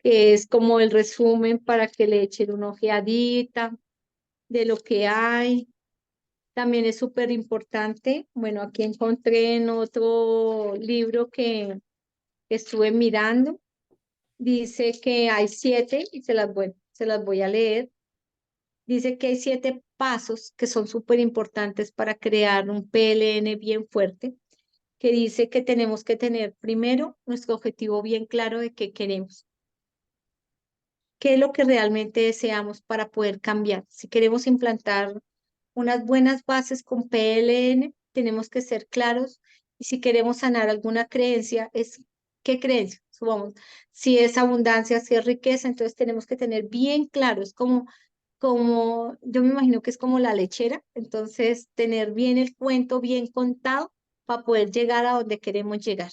que es como el resumen para que le echen una ojeadita de lo que hay. También es súper importante, bueno, aquí encontré en otro libro que estuve mirando, dice que hay 7, y se las voy a leer. Dice que hay 7 pasos que son súper importantes para crear un PLN bien fuerte, que dice que tenemos que tener primero nuestro objetivo bien claro de qué queremos. ¿Qué es lo que realmente deseamos para poder cambiar? Si queremos implantar unas buenas bases con PLN, tenemos que ser claros. Y si queremos sanar alguna creencia, ¿qué creencia? Supongamos, si es abundancia, si es riqueza, entonces tenemos que tener bien claro. Es como, yo me imagino que es como la lechera. Entonces, tener bien el cuento, bien contado, para poder llegar a donde queremos llegar.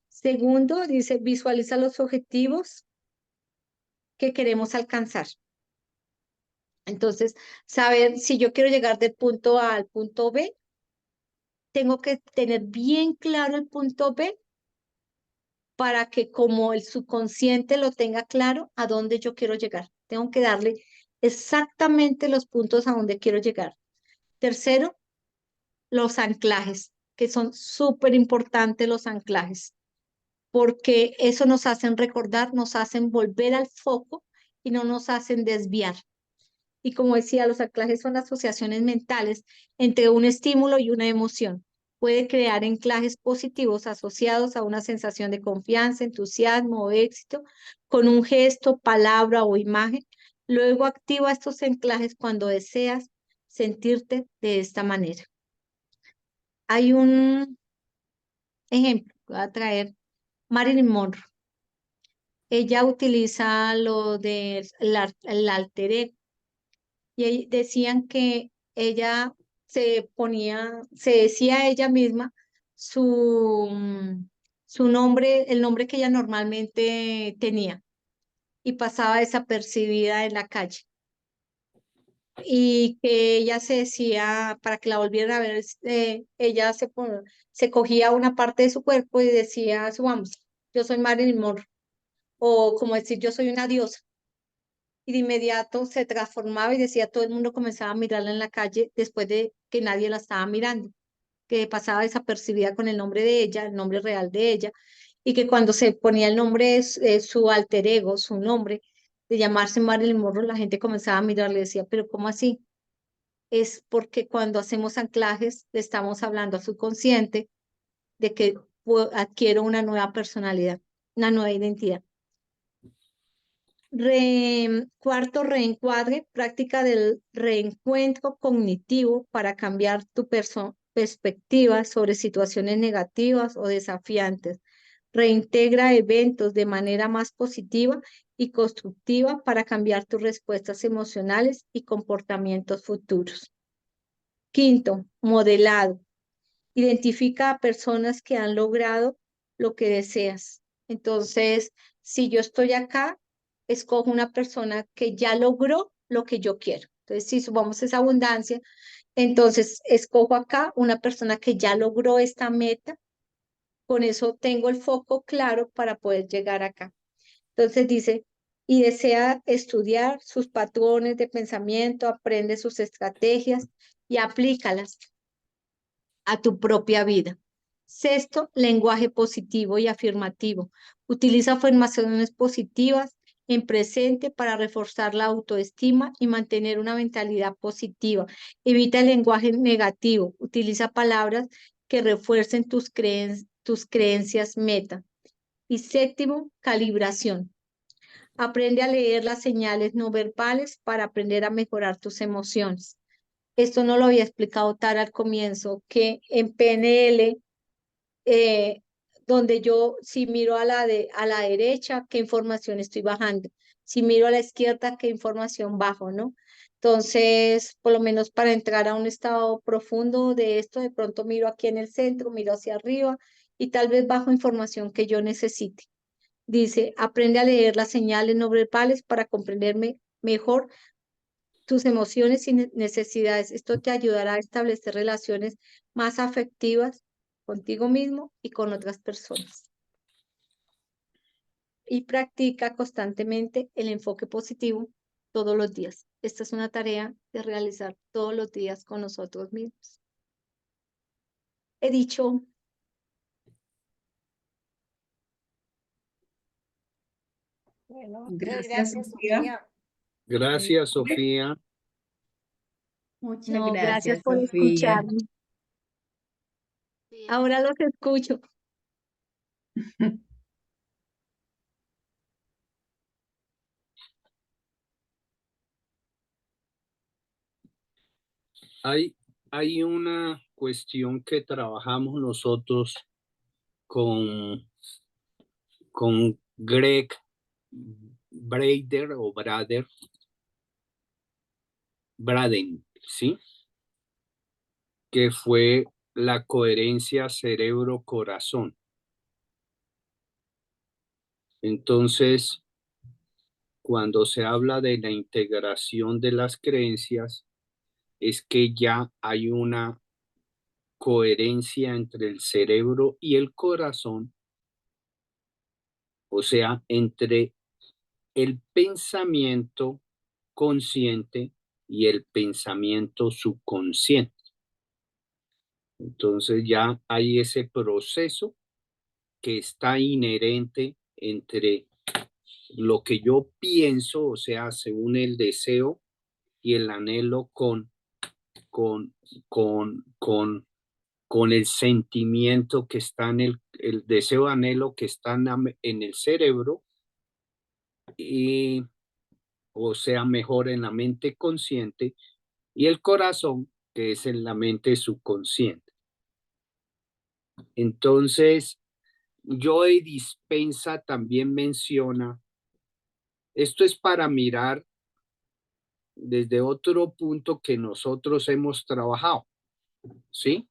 Segundo, dice, visualiza los objetivos que queremos alcanzar. Entonces, saber si yo quiero llegar del punto A al punto B, tengo que tener bien claro el punto B para que como el subconsciente lo tenga claro a dónde yo quiero llegar. Tengo que darle exactamente los puntos a donde quiero llegar. Tercero, los anclajes, que son súper importantes los anclajes, porque eso nos hacen recordar, nos hacen volver al foco y no nos hacen desviar. Y como decía, los anclajes son asociaciones mentales entre un estímulo y una emoción. Puede crear anclajes positivos asociados a una sensación de confianza, entusiasmo o éxito con un gesto, palabra o imagen. Luego activa estos anclajes cuando deseas sentirte de esta manera. Hay un ejemplo que voy a traer, Marilyn Monroe. Ella utiliza lo del el alter ego. Y decían que ella se decía a ella misma su nombre, el nombre que ella normalmente tenía y pasaba desapercibida en la calle. Y que ella se decía, para que la volvieran a ver, ella se cogía una parte de su cuerpo y decía, vamos, yo soy Marilyn Monroe, o como decir, yo soy una diosa. Y de inmediato se transformaba y decía, todo el mundo comenzaba a mirarla en la calle después de que nadie la estaba mirando, que pasaba desapercibida con el nombre de ella, el nombre real de ella, y que cuando se ponía el nombre de su alter ego, su nombre, de llamarse Marilyn Monroe, la gente comenzaba a mirarle y decía, pero ¿cómo así? Es porque cuando hacemos anclajes le estamos hablando a su consciente de que adquiero una nueva personalidad, una nueva identidad. Cuarto reencuadre, práctica del reencuentro cognitivo para cambiar tu perspectiva sobre situaciones negativas o desafiantes. Reintegra eventos de manera más positiva y constructiva para cambiar tus respuestas emocionales y comportamientos futuros. Quinto, modelado. Identifica a personas que han logrado lo que deseas. Entonces, si yo estoy acá, escojo una persona que ya logró lo que yo quiero. Entonces, si sumamos esa abundancia, entonces escojo acá una persona que ya logró esta meta. Con eso tengo el foco claro para poder llegar acá. Entonces dice, y desea estudiar sus patrones de pensamiento, aprende sus estrategias y aplícalas a tu propia vida. Sexto, lenguaje positivo y afirmativo. Utiliza afirmaciones positivas en presente para reforzar la autoestima y mantener una mentalidad positiva. Evita el lenguaje negativo. Utiliza palabras que refuercen tus creencias meta. Y séptimo, calibración. Aprende a leer las señales no verbales para aprender a mejorar tus emociones. Esto no lo había explicado Tara al comienzo, que en PNL, donde yo si miro a la derecha, qué información estoy bajando. Si miro a la izquierda, qué información bajo, ¿no? Entonces, por lo menos para entrar a un estado profundo de esto, de pronto miro aquí en el centro, miro hacia arriba y tal vez bajo información que yo necesite. Dice, aprende a leer las señales no verbales para comprenderme mejor tus emociones y necesidades. Esto te ayudará a establecer relaciones más afectivas contigo mismo y con otras personas. Y practica constantemente el enfoque positivo todos los días. Esta es una tarea de realizar todos los días con nosotros mismos. He dicho. Bueno, Gracias, Sofía. Gracias, Sofía. Muchas No, gracias gracias, por Sofía. escucharme. Ahora los escucho. Hay una cuestión que trabajamos nosotros con Greg Braden, ¿sí? Que fue la coherencia cerebro-corazón. Entonces, cuando se habla de la integración de las creencias, es que ya hay una coherencia entre el cerebro y el corazón, o sea, entre el pensamiento consciente y el pensamiento subconsciente. Entonces ya hay ese proceso que está inherente entre lo que yo pienso, o sea, según el deseo y el anhelo con el sentimiento que está en el deseo, anhelo que está en el cerebro, y, o sea, mejor en la mente consciente, y el corazón, que es en la mente subconsciente. Entonces, Joe Dispenza también menciona, esto es para mirar desde otro punto que nosotros hemos trabajado, ¿sí?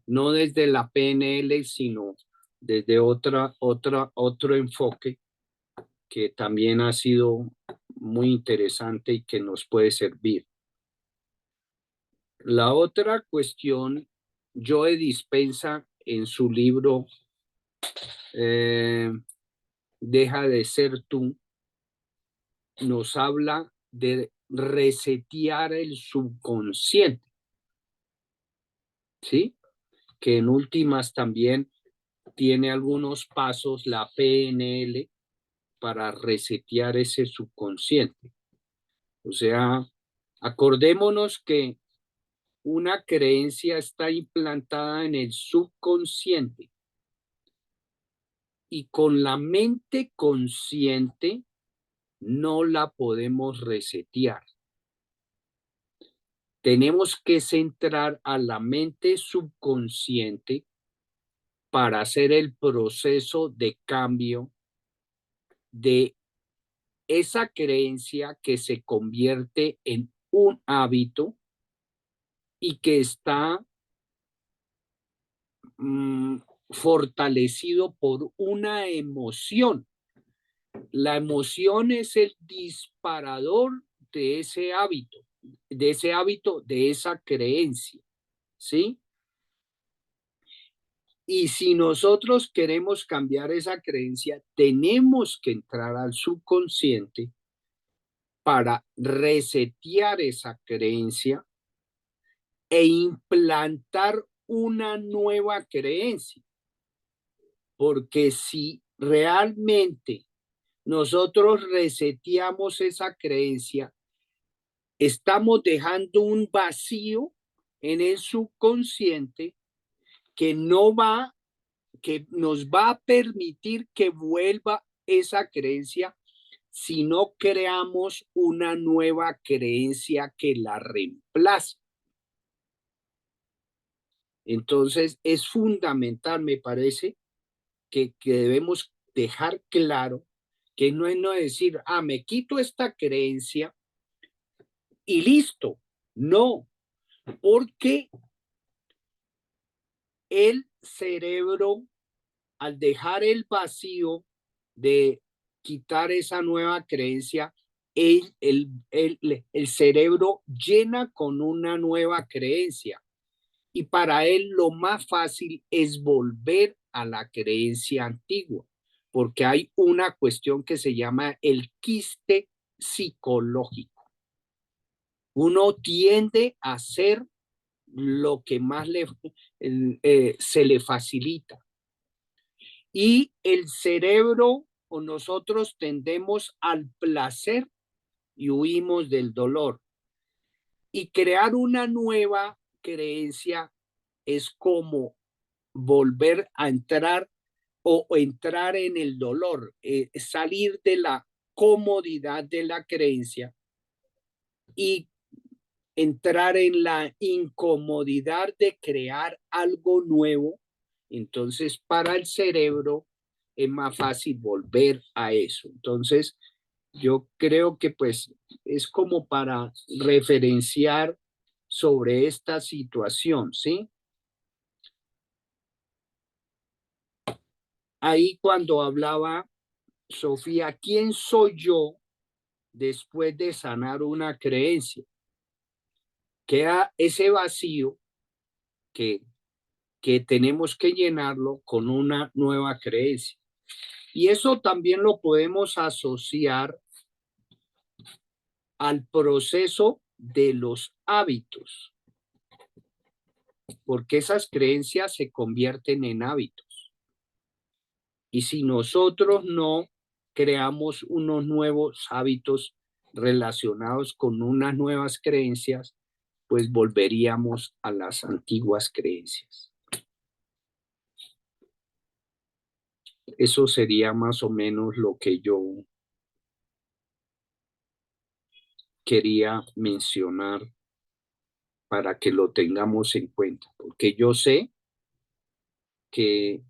No desde la PNL, sino desde otro enfoque que también ha sido muy interesante y que nos puede servir. La otra cuestión, Joe Dispenza en su libro Deja de ser tú, nos habla de resetear el subconsciente, ¿sí? Que en últimas también tiene algunos pasos la PNL para resetear ese subconsciente. O sea, acordémonos que una creencia está implantada en el subconsciente y con la mente consciente no la podemos resetear. Tenemos que centrar a la mente subconsciente para hacer el proceso de cambio de esa creencia que se convierte en un hábito y que está fortalecido por una emoción. La emoción es el disparador de ese hábito, de esa creencia, ¿sí? Y si nosotros queremos cambiar esa creencia, tenemos que entrar al subconsciente para resetear esa creencia e implantar una nueva creencia. Porque si realmente nosotros reseteamos esa creencia, estamos dejando un vacío en el subconsciente que nos va a permitir que vuelva esa creencia si no creamos una nueva creencia que la reemplace. Entonces es fundamental, me parece, que debemos dejar claro que no es no decir, me quito esta creencia y listo. No, porque el cerebro, al dejar el vacío de quitar esa nueva creencia, el cerebro llena con una nueva creencia. Y para él lo más fácil es volver a la creencia antigua, porque hay una cuestión que se llama el quiste psicológico. Uno tiende a hacer lo que más se le facilita. Y el cerebro o nosotros tendemos al placer y huimos del dolor. Y crear una nueva creencia es como volver a entrar o entrar en el dolor, salir de la comodidad de la creencia y entrar en la incomodidad de crear algo nuevo. Entonces, para el cerebro es más fácil volver a eso. Entonces, yo creo que pues es como para referenciar sobre esta situación, ¿sí? Ahí cuando hablaba Sofía, ¿quién soy yo después de sanar una creencia? Queda ese vacío que tenemos que llenarlo con una nueva creencia. Y eso también lo podemos asociar al proceso de los hábitos, porque esas creencias se convierten en hábitos. Y si nosotros no creamos unos nuevos hábitos, relacionados con unas nuevas creencias, pues volveríamos a las antiguas creencias. Eso sería más o menos lo que yo quería mencionar para que lo tengamos en cuenta, porque yo sé que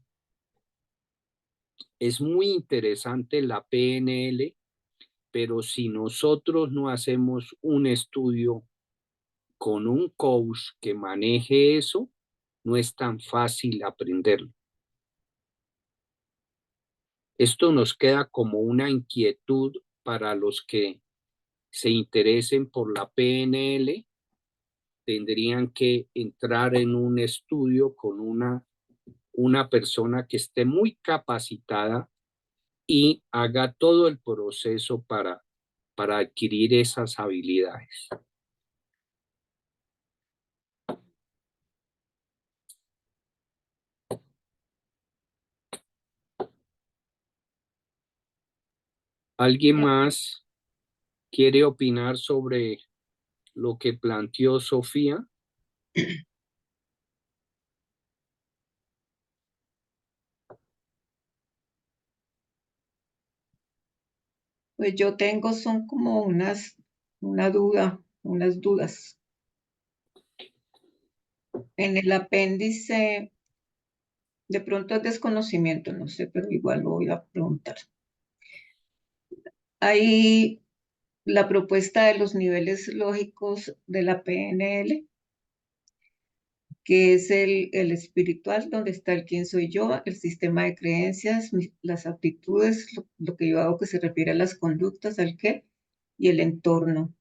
es muy interesante la PNL, pero si nosotros no hacemos un estudio con un coach que maneje eso, no es tan fácil aprenderlo. Esto nos queda como una inquietud para los que se interesen por la PNL. Tendrían que entrar en un estudio con una persona que esté muy capacitada y haga todo el proceso para adquirir esas habilidades. ¿Alguien más quiere opinar sobre lo que planteó Sofía? Pues yo tengo, son como unas dudas. En el apéndice, de pronto es desconocimiento, no sé, pero igual lo voy a preguntar. Hay la propuesta de los niveles lógicos de la PNL, que es el espiritual, donde está el quién soy yo, el sistema de creencias, las aptitudes, lo que yo hago que se refiere a las conductas, al qué, y el entorno.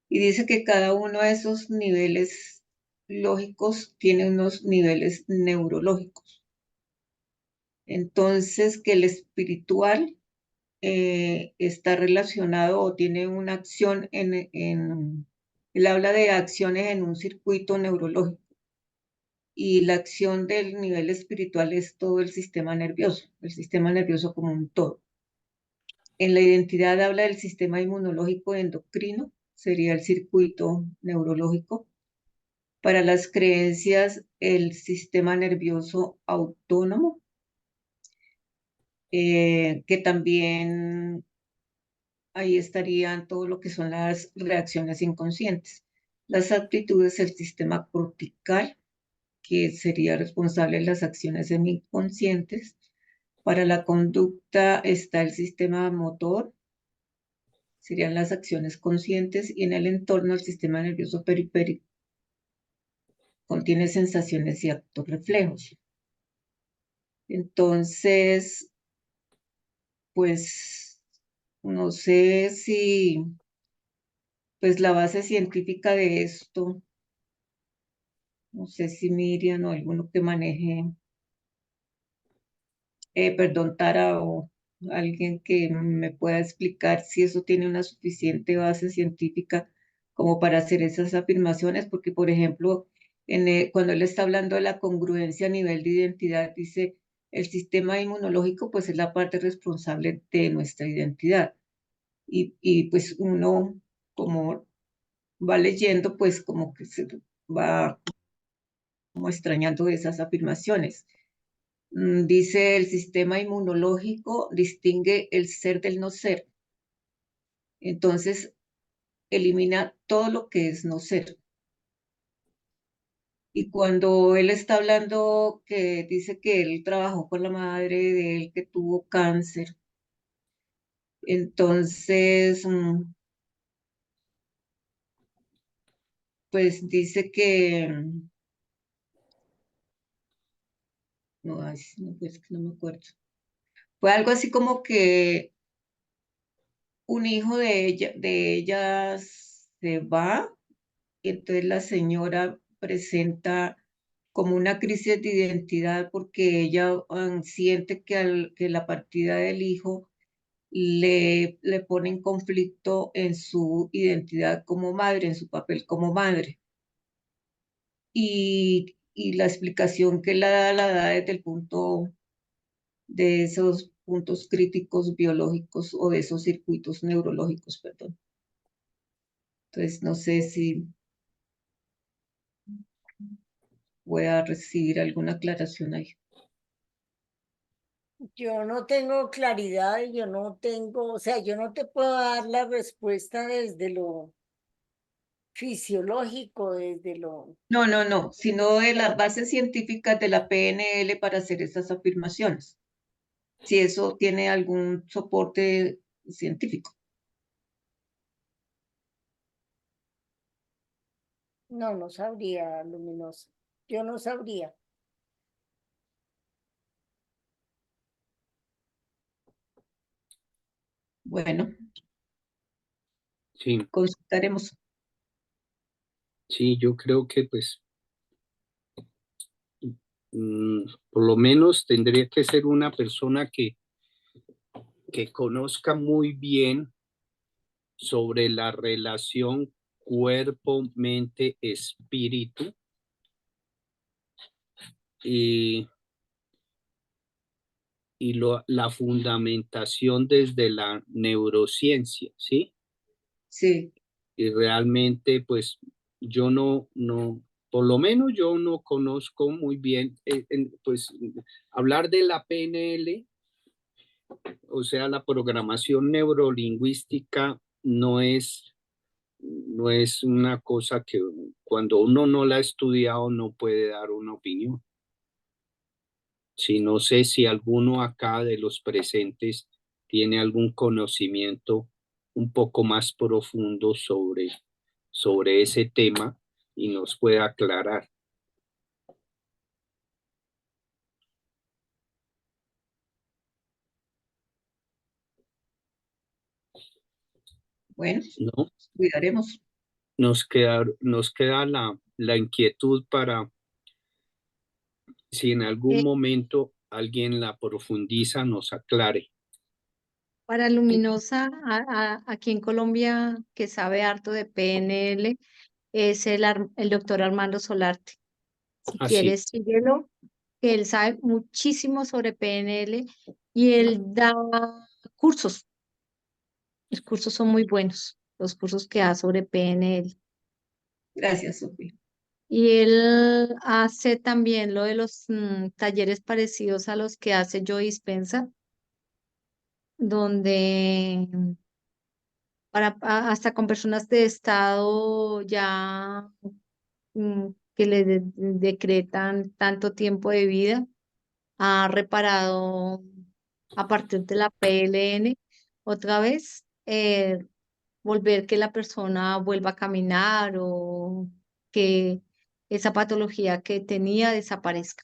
Y dice que cada uno de esos niveles lógicos tiene unos niveles neurológicos. Entonces, que el espiritual está relacionado o tiene una acción él habla de acciones en un circuito neurológico. Y la acción del nivel espiritual es todo el sistema nervioso como un todo. En la identidad habla del sistema inmunológico endocrino, sería el circuito neurológico. Para las creencias, el sistema nervioso autónomo, que también ahí estarían todo lo que son las reacciones inconscientes. Las aptitudes, el sistema cortical, que sería responsable de las acciones semiconscientes. Para la conducta está el sistema motor, serían las acciones conscientes, y en el entorno el sistema nervioso periférico contiene sensaciones y actos reflejos. Entonces, pues, no sé si, pues la base científica de esto, no sé si Miriam o alguno que maneje, perdón, Tara o alguien que me pueda explicar si eso tiene una suficiente base científica como para hacer esas afirmaciones, porque por ejemplo, cuando él está hablando de la congruencia a nivel de identidad, dice, el sistema inmunológico pues es la parte responsable de nuestra identidad. Y pues uno como va leyendo, pues como que se va como extrañando esas afirmaciones. Dice, el sistema inmunológico distingue el ser del no ser. Entonces, elimina todo lo que es no ser. Y cuando él está hablando, que dice que él trabajó con la madre de él que tuvo cáncer, entonces, pues dice que, no, ay, no, pues que no me acuerdo. Fue algo así como que un hijo de ella se va, y entonces la señora presenta como una crisis de identidad porque ella siente que la partida del hijo le pone en conflicto en su identidad como madre, en su papel como madre. Y la explicación que la da desde el punto de esos puntos críticos biológicos o de esos circuitos neurológicos, perdón. Entonces, no sé si voy a recibir alguna aclaración ahí. Yo no tengo claridad, yo no tengo, o sea, yo no te puedo dar la respuesta desde lo fisiológico, desde lo... No, sino de las bases científicas de la PNL para hacer esas afirmaciones. Si eso tiene algún soporte científico. No, no sabría, Luminosa. Yo no sabría. Bueno, Sí, consultaremos. sí, yo creo que pues por lo menos tendría que ser una persona que conozca muy bien sobre la relación cuerpo, mente, espíritu y, la fundamentación desde la neurociencia, ¿sí? Sí, Y realmente pues yo por lo menos yo no conozco muy bien, pues hablar de la PNL, o sea, la programación neurolingüística no es una cosa que cuando uno no la ha estudiado no puede dar una opinión. Si no sé si alguno acá de los presentes tiene algún conocimiento un poco más profundo sobre ese tema y nos puede aclarar. bueno, ¿No? cuidaremos. Nos queda la inquietud para si en algún Eh, momento alguien la profundiza, nos aclare. para Luminosa, aquí en Colombia, que sabe harto de PNL, es el doctor Armando Solarte. Si Así. quieres, síguelo, que él sabe muchísimo sobre PNL y él da cursos. Los cursos son muy buenos, los cursos que da sobre PNL. Gracias, Sofía. Y él hace también lo de los talleres parecidos a los que hace Joe Dispenza, donde hasta con personas de estado ya que le decretan tanto tiempo de vida, ha reparado a partir de la PLN otra vez, volver que la persona vuelva a caminar o que esa patología que tenía desaparezca.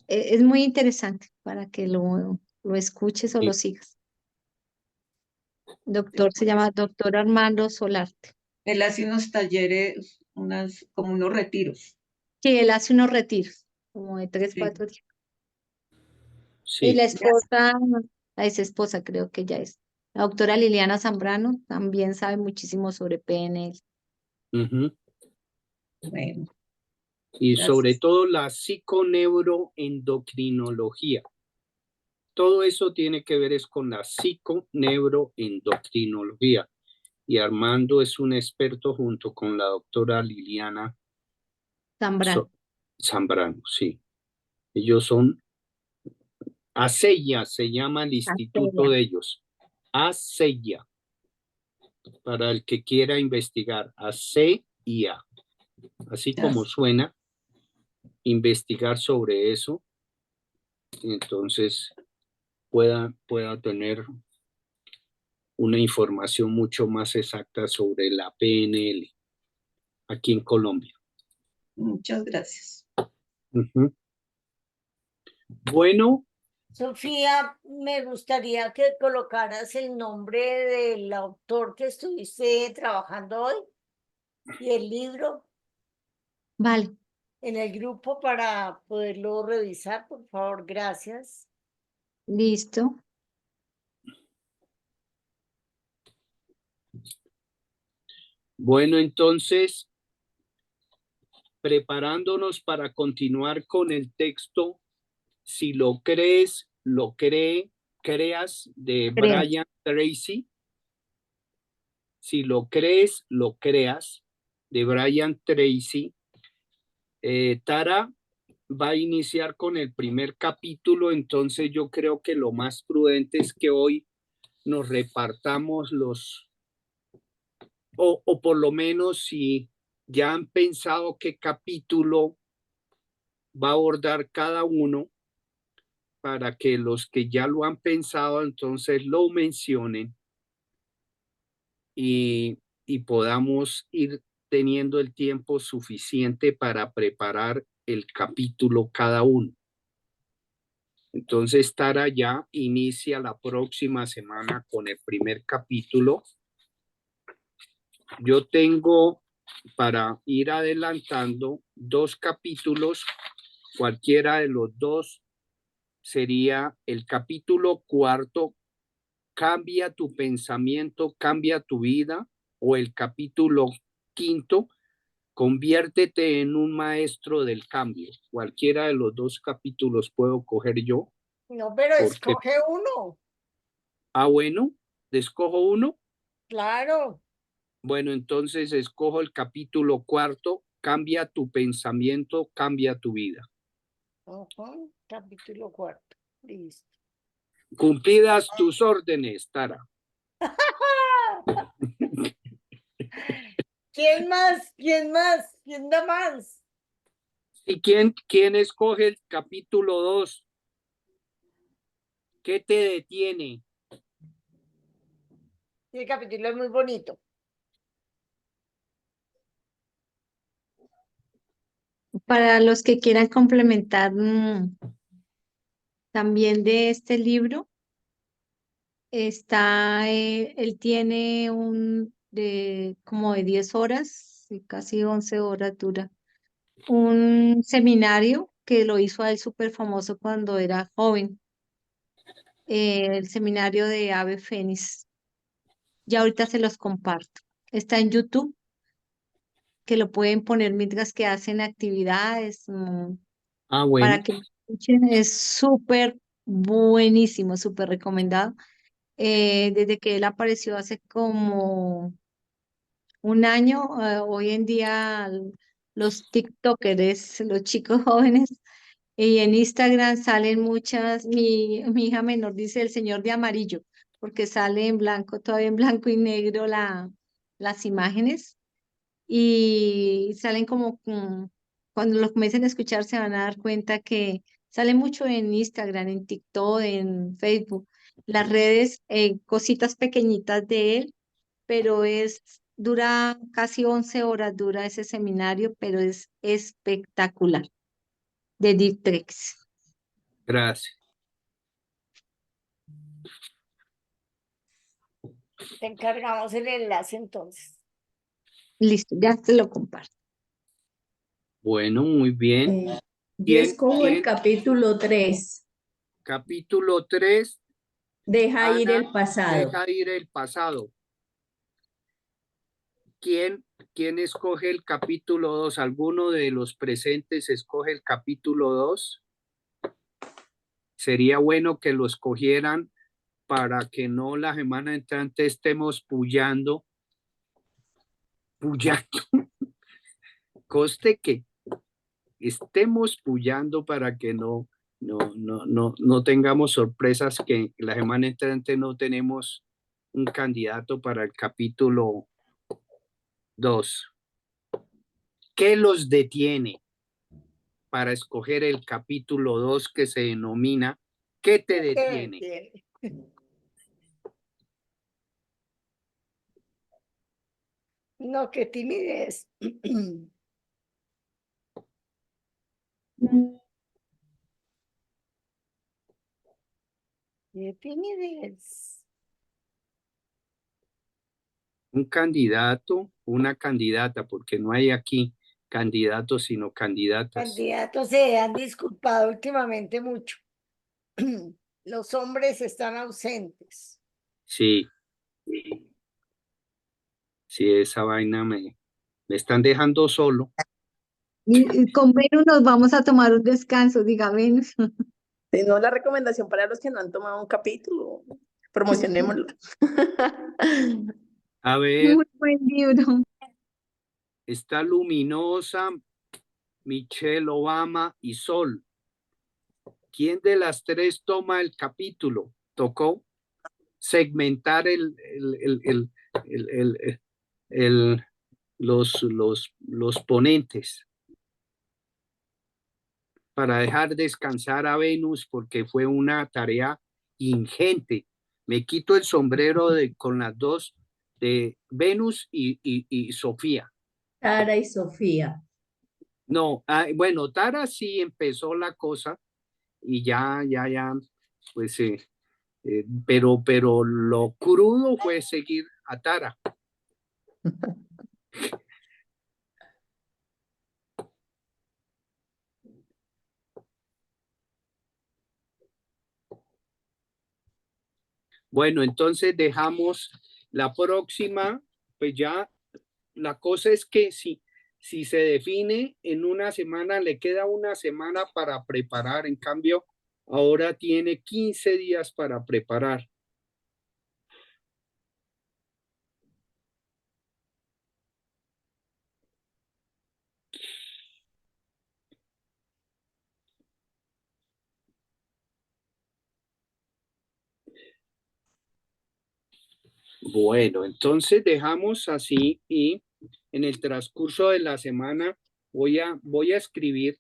Es muy interesante para que lo escuches o lo Sí. sigas. Doctor, se llama Doctor Armando Solarte. Él hace unos talleres, como unos retiros. Que él hace unos retiros, como de 3, Sí, 4 días. Y la Sí. esposa, la ex esposa creo que ya es. La doctora Liliana Zambrano también sabe muchísimo sobre PNL. Ujú. bueno, Y sobre gracias. todo la psiconeuroendocrinología. Todo eso tiene que ver es con la psiconeuroendocrinología. Y Armando es un experto junto con la doctora Liliana Zambrano. Zambrano, sí. Ellos son, ASEIA se llama el instituto Astenia. de ellos. ASEIA, para el que quiera investigar. ASEIA, así como Gracias. suena, investigar sobre eso. Entonces pueda tener una información mucho más exacta sobre la PNL aquí en Colombia. Muchas gracias. Ujú. Bueno, Sofía, me gustaría que colocaras el nombre del autor que estuviste trabajando hoy y el libro Vale, en el grupo para poderlo revisar, por favor, gracias. listo. bueno, entonces, preparándonos para continuar con el texto, si lo crees, lo creas de Creo. Brian Tracy. Si lo crees, lo creas de Brian Tracy. Tara va a iniciar con el primer capítulo, entonces yo creo que lo más prudente es que hoy nos repartamos o por lo menos si ya han pensado qué capítulo va a abordar cada uno, para que los que ya lo han pensado entonces lo mencionen y podamos ir teniendo el tiempo suficiente para preparar el capítulo cada uno. Entonces Tara ya inicia la próxima semana con el primer capítulo. Yo tengo, para ir adelantando, 2 capítulos, cualquiera de los 2 sería el capítulo 4, Cambia tu pensamiento, cambia tu vida, o el capítulo 5, Conviértete en un maestro del cambio. Cualquiera de los 2 capítulos puedo coger yo. No, pero Porque, escoge uno. bueno, escojo uno. Claro. Bueno, entonces escojo el capítulo 4, Cambia tu pensamiento, cambia tu vida. Capítulo 4. Listo. Cumplidas tus órdenes, Tara. ¿Quién más? ¿Quién más? ¿Quién da más? ¿Y quién escoge el capítulo 2? ¿Qué te detiene? El capítulo es muy bonito. Para los que quieran complementar también de este libro, él tiene como de 10 horas, y casi 11 horas dura, un seminario que lo hizo a él súper famoso cuando era joven, el seminario de Ave Fénix. Ya ahorita se los comparto. Está en YouTube, que lo pueden poner mientras que hacen actividades, Ah, bueno. para que lo escuchen. Es súper buenísimo, súper recomendado. Desde que él apareció hace como un año, hoy en día los TikTokers, los chicos jóvenes, y en Instagram salen muchas, mi hija menor dice el señor de amarillo, porque sale en blanco, todavía en blanco y negro las imágenes, y salen como, cuando lo comiencen a escuchar se van a dar cuenta que sale mucho en Instagram, en TikTok, en Facebook, las redes, cositas pequeñitas de él, pero dura casi 11 horas, dura ese seminario, pero es espectacular, de Deep Tricks. Gracias. Te encargamos el enlace entonces. Listo, ya te lo comparto. Bueno, muy bien. Yo escojo el capítulo 3. Capítulo 3. Deja ir Ana, el pasado. Deja ir el pasado. ¿Quién escoge el capítulo 2? ¿Alguno de los presentes escoge el capítulo 2? Sería bueno que lo escogieran para que no la semana entrante estemos pullando. Coste que estemos pullando para que no tengamos sorpresas, que la semana entrante no tenemos un candidato para el capítulo 2. ¿Qué los detiene para escoger el capítulo 2, que se denomina ¿Qué te detiene? No, qué timidez. Qué timidez. Un candidato, una candidata, porque no hay aquí candidatos sino candidatas. Candidatos se han disculpado últimamente mucho. Los hombres están ausentes. Sí, sí, esa vaina me están dejando solo. Y con Venus nos vamos a tomar un descanso, diga Venus. Tengo la recomendación para los que no han tomado un capítulo. Promocionémoslo. A ver, Muy buen libro. está Luminosa, Michelle Obama y Sol. ¿Quién de las tres toma el capítulo? Tocó segmentar los ponentes para dejar descansar a Venus, porque fue una tarea ingente. Me quito el sombrero con las dos, de Venus y Sofía. Tara y Sofía. No, bueno, Tara sí empezó la cosa y ya, pues, pero lo crudo fue seguir a Tara. Bueno, entonces dejamos la próxima, pues ya la cosa es que si se define en una semana, le queda una semana para preparar, en cambio, ahora tiene 15 días para preparar. Bueno, entonces dejamos así y en el transcurso de la semana voy a escribir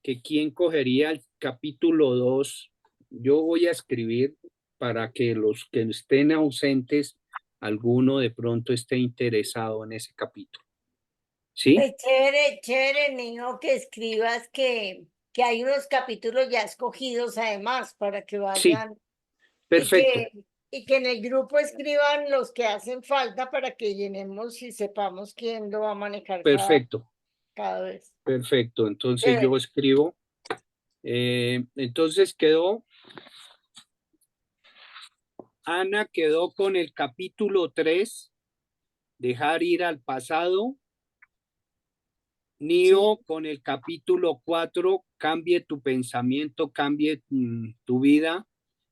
que quién cogería el capítulo 2. Yo voy a escribir para que los que estén ausentes, alguno de pronto esté interesado en ese capítulo. ¿Sí? Pues chévere, niño, que escribas que hay unos capítulos ya escogidos además para que Sí, vayan. perfecto. Y que en el grupo escriban los que hacen falta para que llenemos y sepamos quién lo va a manejar Perfecto. cada vez. Perfecto. Entonces yo escribo. Entonces Ana quedó con el capítulo 3, dejar ir al pasado. Nio con el capítulo 4, cambie tu pensamiento, cambie tu vida.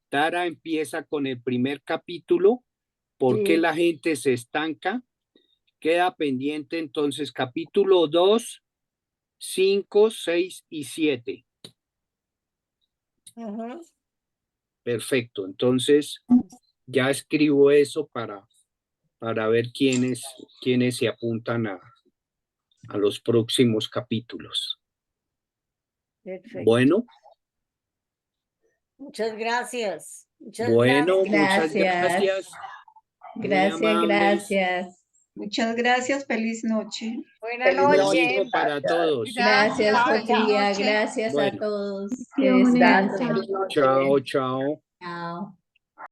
Tara empieza con el primer capítulo, ¿por qué la gente se estanca? Queda pendiente entonces capítulo 2, 5, 6 y 7. Perfecto, entonces ya escribo eso para ver quiénes se apuntan a los próximos capítulos. Perfecto. Bueno. Muchas gracias. Muchas Bueno, gracias. muchas gracias. Gracias. Muchas gracias, feliz noche. Buenas Lo noches. mismo para todos. Gracias, Chao, Sofía. chao. Gracias a Bueno. todos. Que descansen. Chao, chao. Chao.